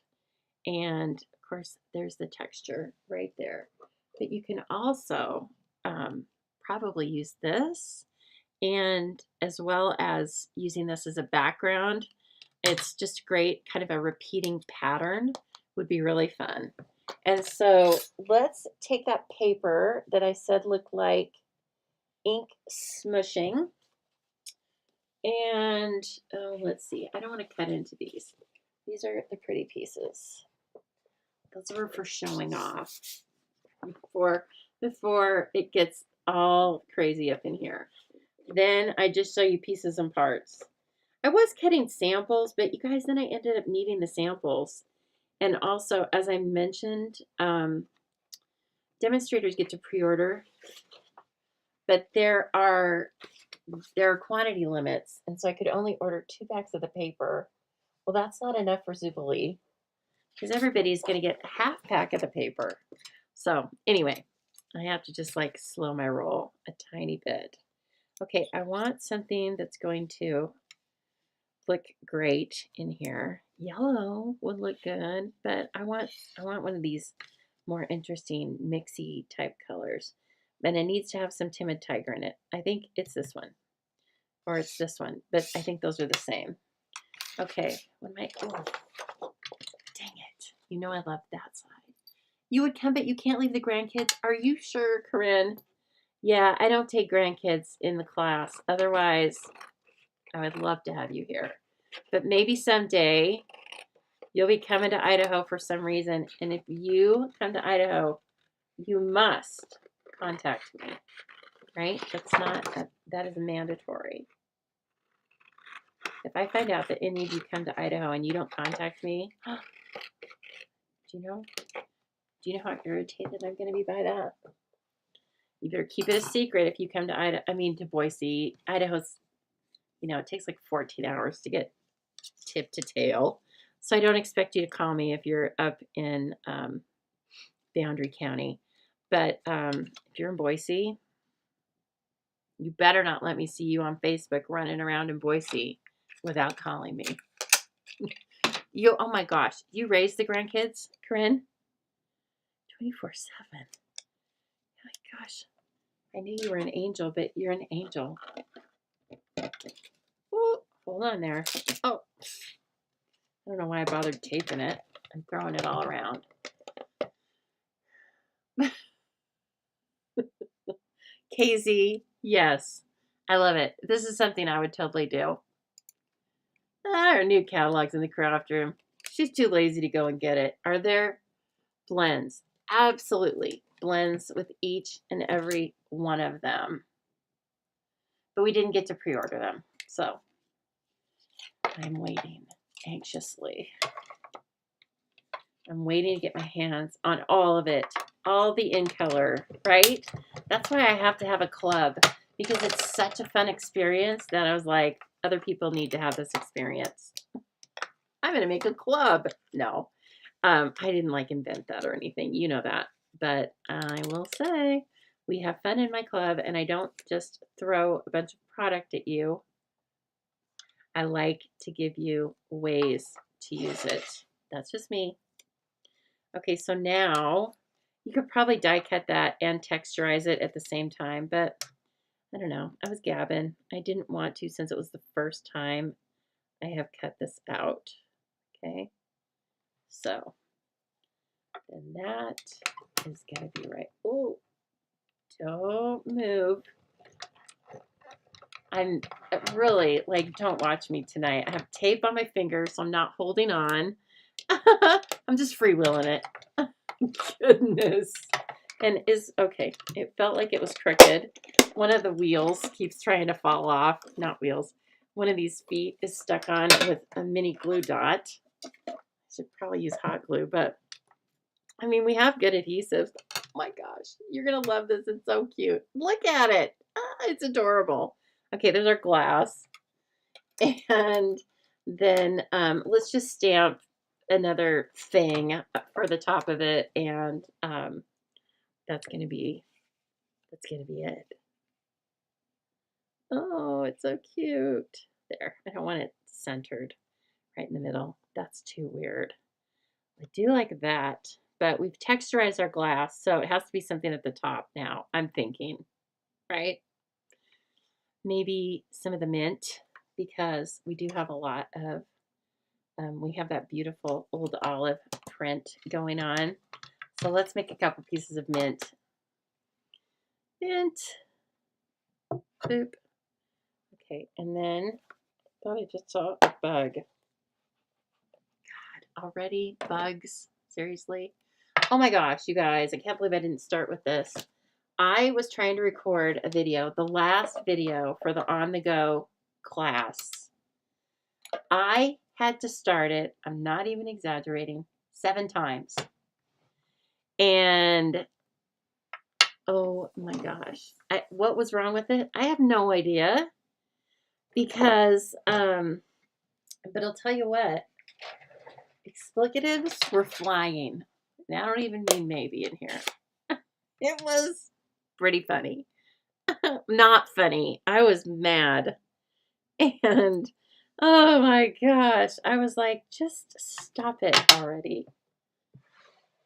And of course, there's the texture right there. But you can also probably use this, and as well as using this as a background. It's just great, kind of a repeating pattern would be really fun. And so let's take that paper that I said looked like ink smushing. And let's see, I don't want to cut into these. These are the pretty pieces. Those are for showing off before it gets all crazy up in here. Then I just show you pieces and parts. I was cutting samples, but you guys, then I ended up needing the samples. And also, as I mentioned, demonstrators get to pre-order, but there are quantity limits, and so I could only order 2 packs of the paper. Well, that's not enough for Zoobilee because everybody's going to get a half pack of the paper. So anyway, I have to just like slow my roll a tiny bit. Okay, I want something that's going to look great in here. Yellow would look good, but I want one of these more interesting mixy type colors. And it needs to have some Timid Tiger in it. I think it's this one. Or it's this one. But I think those are the same. Okay. What am I? Oh, dang it. You know I love that side. You would come, but you can't leave the grandkids. Are you sure, Corinne? Yeah, I don't take grandkids in the class. Otherwise, I would love to have you here. But maybe someday you'll be coming to Idaho for some reason. And if you come to Idaho, you must contact me. Right? That is mandatory. If I find out that any of you come to Idaho and you don't contact me, do you know how irritated I'm going to be by that? You better keep it a secret if you come to Idaho. I mean, to Boise. Idaho's, it takes like 14 hours to get tip to tail. So I don't expect you to call me if you're up in Boundary County. But if you're in Boise, you better not let me see you on Facebook running around in Boise without calling me. Oh my gosh, you raised the grandkids, Corinne? 24/7. Oh my gosh. I knew you were an angel, but you're an angel. Ooh, hold on there. Oh, I don't know why I bothered taping it. I'm throwing it all around. KZ, yes. I love it. This is something I would totally do. Our new catalog's in the craft room. She's too lazy to go and get it. Are there blends? Absolutely. Blends with each and every one of them. But we didn't get to pre-order them. So I'm waiting anxiously. I'm waiting to get my hands on all of it. All the in color, right? That's why I have to have a club, because it's such a fun experience that I was like, other people need to have this experience. I'm going to make a club. No, I didn't like invent that or anything. You know that. But I will say we have fun in my club, and I don't just throw a bunch of product at you. I like to give you ways to use it. That's just me. Okay, so now you could probably die cut that and texturize it at the same time, but I don't know. I was gabbing. I didn't want to since it was the first time I have cut this out. Okay, so then that is going to be right. Oh, don't move. I'm really, like, don't watch me tonight. I have tape on my fingers, so I'm not holding on. I'm just freewheeling it. Goodness. And okay, it felt like it was crooked. One of the wheels keeps trying to fall off. Not wheels. One of these feet is stuck on with a mini glue dot. I should probably use hot glue, but I mean, we have good adhesives. Oh my gosh, you're going to love this. It's so cute. Look at it. It's adorable. Okay, there's our glass. And then let's just stamp another thing for the top of it, and that's gonna be it. Oh, it's so cute. There, I don't want it centered right in the middle. That's too weird. I do like that, but we've texturized our glass, so it has to be something at the top now, I'm thinking, right? Maybe some of the mint, because we do have a lot of we have that beautiful old olive print going on. So let's make a couple pieces of mint. Mint. Boop. Okay, and then I thought I just saw a bug. God, already bugs? Seriously? Oh my gosh, you guys, I can't believe I didn't start with this. I was trying to record a video, the last video for the on-the-go class. I had to start it, I'm not even exaggerating, 7 times. And Oh my gosh. What was wrong with it? I have no idea because, but I'll tell you what, explicatives were flying. And I don't even mean maybe in here. It was pretty funny. Not funny. I was mad. And oh my gosh, I was like, just stop it already.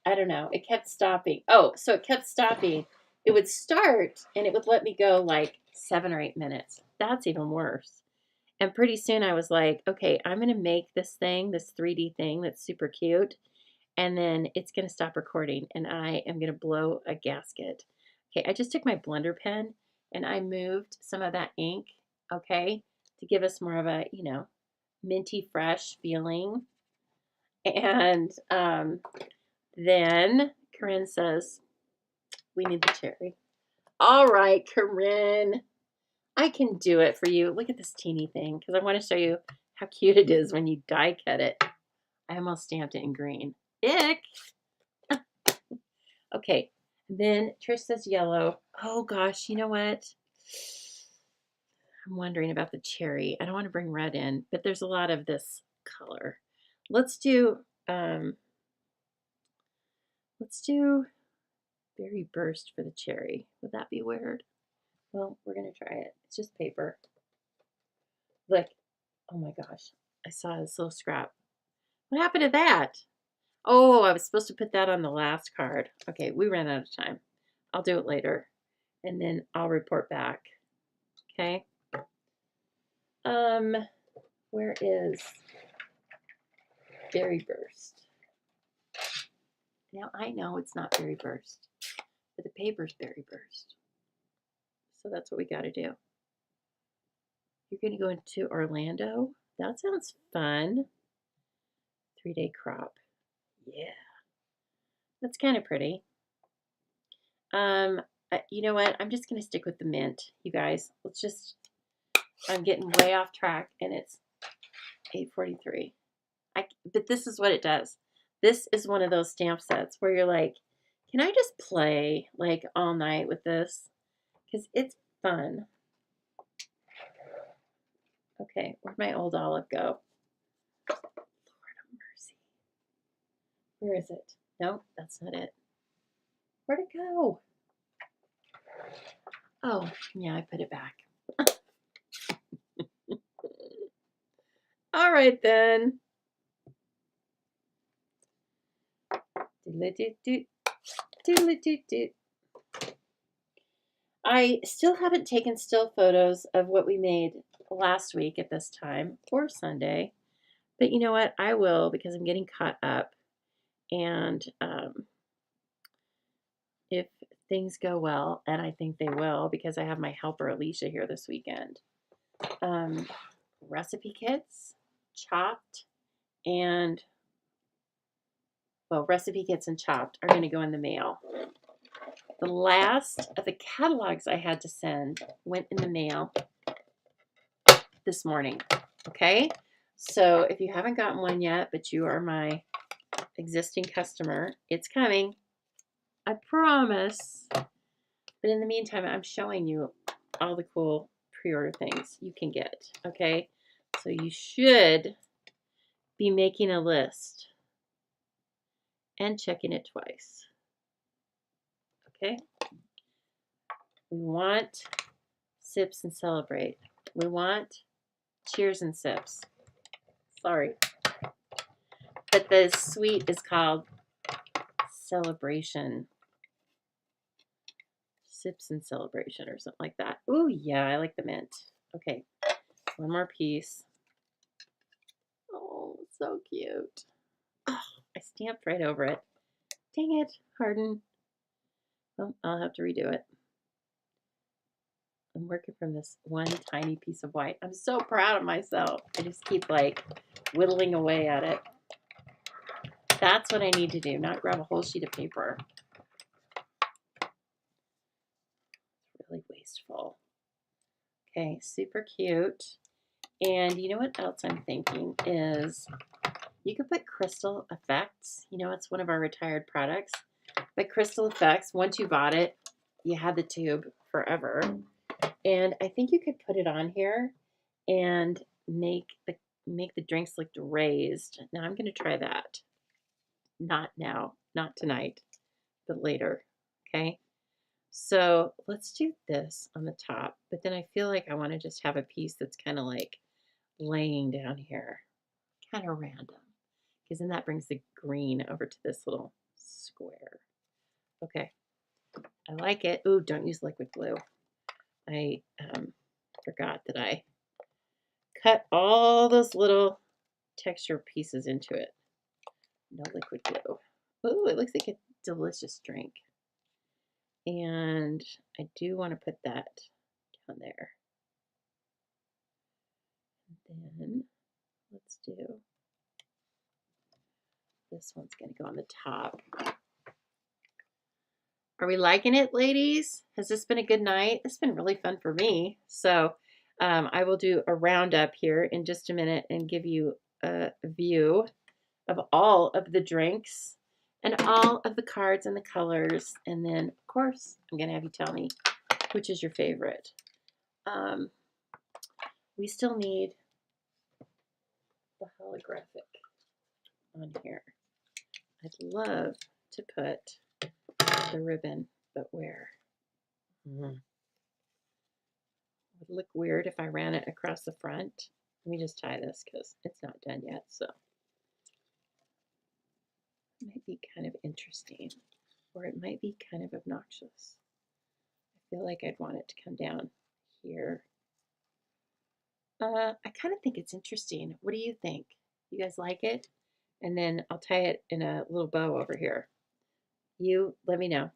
I don't know. It kept stopping. Oh, so it kept stopping. It would start and it would let me go like 7 or 8 minutes. That's even worse. And pretty soon I was like, okay, I'm going to make this thing, this 3D thing that's super cute. And then it's going to stop recording and I am going to blow a gasket. Okay, I just took my blender pen and I moved some of that ink, okay, to give us more of a, minty fresh feeling. And then Corinne says, we need the cherry. All right, Corinne, I can do it for you. Look at this teeny thing because I want to show you how cute it is when you die cut it. I almost stamped it in green. Ick. Okay, then Trish says yellow. Oh gosh, you know what? I'm wondering about the cherry. I don't want to bring red in, but there's a lot of this color. Let's do berry burst for the cherry. Would that be weird? Well, we're gonna try it. It's just paper. Look, oh my gosh, I saw this little scrap. What happened to that? Oh, I was supposed to put that on the last card. Okay, we ran out of time. I'll do it later, and then I'll report back. Okay. Where is berry burst? Now I know it's not berry burst, but the paper's berry burst. So that's what we got to do. You're going to go into Orlando. That sounds fun. 3-day crop. Yeah. That's kind of pretty. You know what? I'm just going to stick with the mint, you guys. I'm getting way off track and it's 8:43. But this is what it does. This is one of those stamp sets where you're like, can I just play like all night with this? Because it's fun. Okay, where'd my old olive go? Lord of mercy. Where is it? No, that's not it. Where'd it go? Oh, yeah, I put it back. All right, then. I still haven't taken still photos of what we made last week at this time or Sunday. But you know what? I will because I'm getting caught up. And if things go well, and I think they will because I have my helper Alicia here this weekend, recipe kits, chopped, and recipe kits and chopped are going to go in the mail. The last of the catalogs I had to send went in the mail this morning. Okay, so if you haven't gotten one yet, but you are my existing customer, it's coming. I promise. But in the meantime, I'm showing you all the cool pre-order things you can get. Okay, so you should be making a list and checking it twice. Okay, we want sips and celebrate. We want cheers and sips. Sorry, but the suite is called celebration, sips and celebration, or something like that. Oh yeah, I like the mint. Okay, one more piece. Oh, so cute. Oh, I stamped right over it. Dang it, Harden. Well, I'll have to redo it. I'm working from this one tiny piece of white. I'm so proud of myself. I just keep like whittling away at it. That's what I need to do, not grab a whole sheet of paper. It's really wasteful. Okay, super cute. And you know what else I'm thinking is you could put crystal effects. You know, it's one of our retired products. But crystal effects, once you bought it, you had the tube forever. And I think you could put it on here and make the drinks look raised. Now I'm going to try that. Not now, not tonight, but later. Okay. So let's do this on the top, but then I feel like I want to just have a piece that's kind of like laying down here, kind of random, because then that brings the green over to this little square. Okay, I like it. Ooh, don't use liquid glue. I forgot that I cut all those little texture pieces into it. No liquid glue. Ooh, it looks like a delicious drink. And I do want to put that down there. And then let's do, this one's going to go on the top. Are we liking it, ladies? Has this been a good night? It's been really fun for me. So I will do a roundup here in just a minute and give you a view of all of the drinks and all of the cards and the colors. And then, of course, I'm going to have you tell me which is your favorite. We still need the holographic on here. I'd love to put the ribbon, but where? It would look weird if I ran it across the front. Let me just tie this because it's not done yet. So it might be kind of interesting, or it might be kind of obnoxious. I feel like I'd want it to come down here. I kind of think it's interesting. What do you think? You guys like it? And then I'll tie it in a little bow over here. You let me know.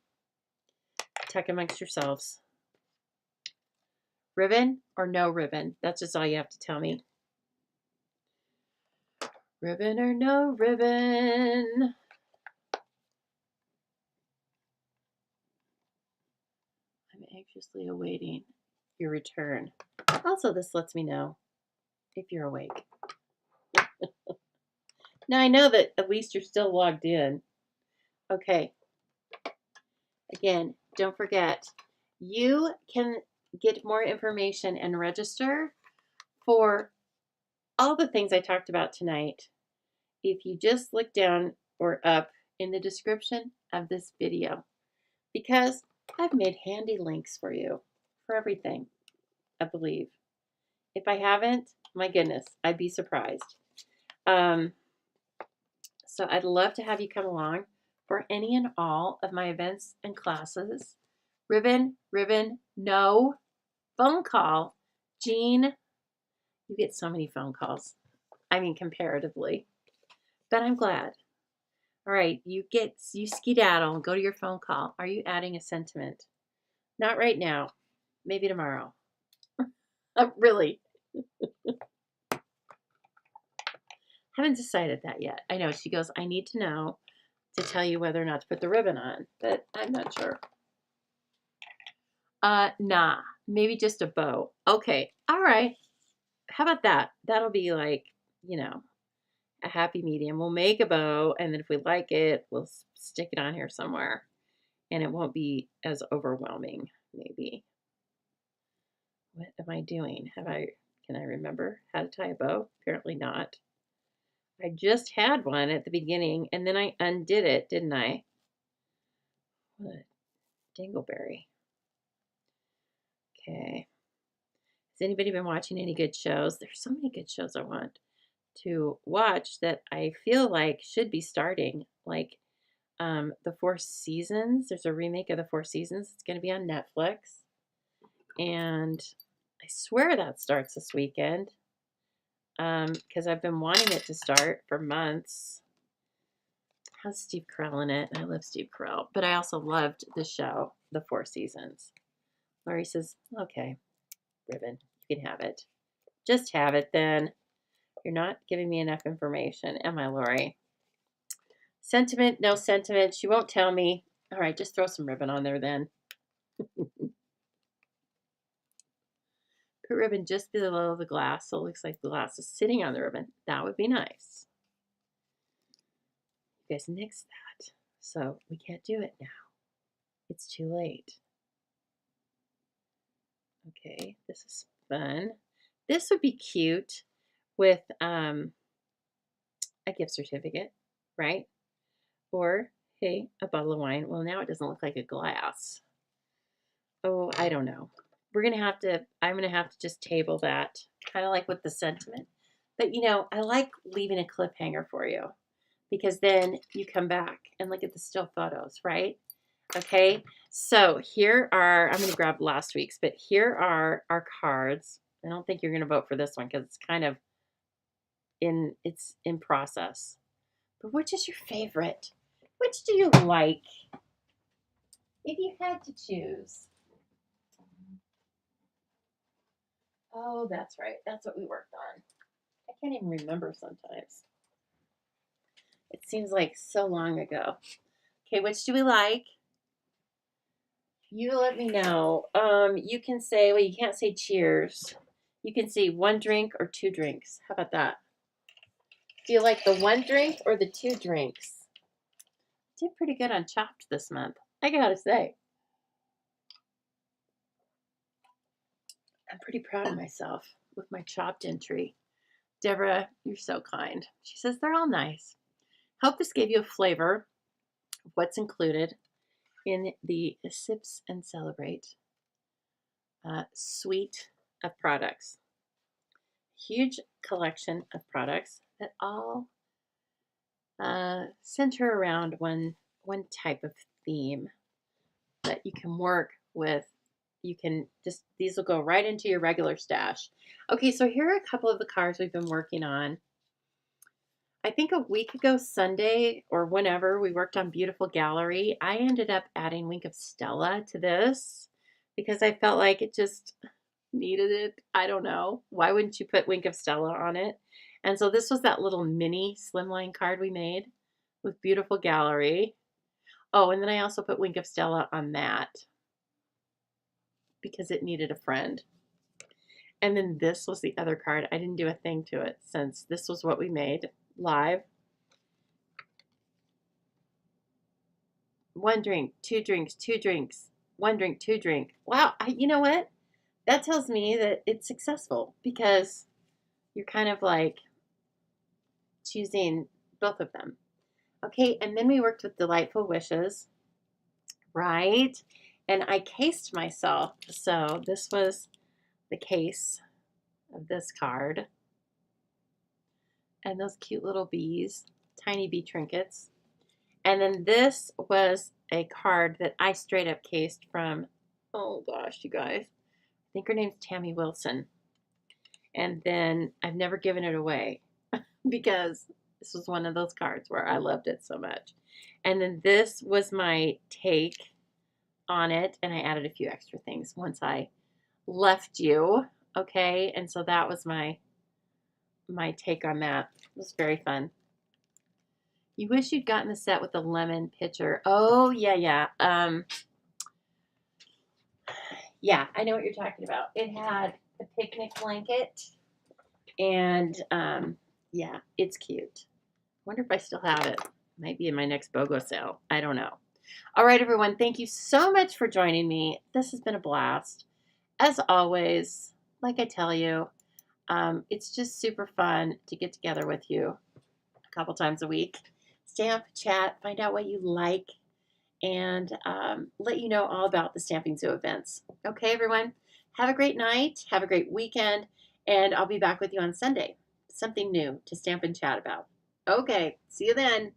Talk amongst yourselves. Ribbon or no ribbon? That's just all you have to tell me. Ribbon or no ribbon? I'm anxiously awaiting your return. Also, this lets me know if you're awake. Now I know that at least you're still logged in. Okay. Again, don't forget, you can get more information and register for all the things I talked about tonight if you just look down or up in the description of this video, because I've made handy links for you for everything, I believe. If I haven't, my goodness, I'd be surprised. So I'd love to have you come along for any and all of my events and classes. Ribbon, no. Phone call. Jean, you get so many phone calls. I mean, comparatively. But I'm glad. All right, you skedaddle and go to your phone call. Are you adding a sentiment? Not right now. Maybe tomorrow. Really. Haven't decided that yet. I know, she goes, I need to know to tell you whether or not to put the ribbon on, but I'm not sure. Nah, maybe just a bow. Okay, all right. How about that? That'll be like, a happy medium. We'll make a bow, and then if we like it, we'll stick it on here somewhere, and it won't be as overwhelming, maybe. What am I doing? Can I remember how to tie a bow? Apparently not. I just had one at the beginning, and then I undid it, didn't I? What a dingleberry. Okay. Has anybody been watching any good shows? There's so many good shows I want to watch that I feel like should be starting, like The Four Seasons. There's a remake of The Four Seasons. It's going to be on Netflix. And I swear that starts this weekend. Because I've been wanting it to start for months. How's Steve Carell in it? I love Steve Carell. But I also loved the show, The Four Seasons. Lori says, okay, ribbon, you can have it. Just have it then. You're not giving me enough information, am I, Lori? Sentiment, no sentiment. She won't tell me. All right, just throw some ribbon on there then. Put ribbon just below the glass so it looks like the glass is sitting on the ribbon. That would be nice. You guys nixed that. So we can't do it now. It's too late. Okay, this is fun. This would be cute with a gift certificate, right? Or, hey, a bottle of wine. Well, now it doesn't look like a glass. Oh, I don't know. I'm gonna have to just table that, kind of like with the sentiment. But I like leaving a cliffhanger for you because then you come back and look at the still photos, right? Okay, so I'm gonna grab last week's, but here are our cards. I don't think you're gonna vote for this one because it's kind of it's in process. But which is your favorite? Which do you like? If you had to choose. Oh, that's right. That's what we worked on. I can't even remember sometimes. It seems like so long ago. Okay, which do we like? You let me know. You can say, well, you can't say cheers. You can say 1 drink or 2 drinks. How about that? Do you like the 1 drink or the 2 drinks? Did pretty good on Chopped this month, I gotta say. I'm pretty proud of myself with my Chopped entry. Deborah, you're so kind. She says they're all nice. Hope this gave you a flavor of what's included in the Sips and Celebrate suite of products. Huge collection of products that all center around one type of theme that you can work with. You can these will go right into your regular stash. Okay, so here are a couple of the cards we've been working on. I think a week ago Sunday or whenever we worked on Beautiful Gallery, I ended up adding Wink of Stella to this because I felt like it just needed it. I don't know. Why wouldn't you put Wink of Stella on it? And so this was that little mini slimline card we made with Beautiful Gallery. Oh, and then I also put Wink of Stella on that because it needed a friend. And then this was the other card. I didn't do a thing to it since this was what we made live. 1 drink, 2 drinks, 2 drinks, 1 drink, 2 drink. Wow, you know what? That tells me that it's successful because you're kind of like choosing both of them. Okay, and then we worked with Delightful Wishes, right? And I cased myself. So this was the case of this card. And those cute little bees, tiny bee trinkets. And then this was a card that I straight up cased from, oh gosh, you guys. I think her name's Tammy Wilson. And then I've never given it away because this was one of those cards where I loved it so much. And then this was my take on it. And I added a few extra things once I left you. Okay. And so that was my take on that. It was very fun. You wish you'd gotten the set with the lemon pitcher. Oh, yeah. Yeah, I know what you're talking about. It had a picnic blanket, and yeah, it's cute. Wonder if I still have it. Might be in my next BOGO sale. I don't know. All right, everyone. Thank you so much for joining me. This has been a blast. As always, like I tell you, it's just super fun to get together with you a couple times a week. Stamp, chat, find out what you like, and let you know all about the Stamping Zoo events. Okay, everyone? Have a great night. Have a great weekend. And I'll be back with you on Sunday. Something new to stamp and chat about. Okay, see you then.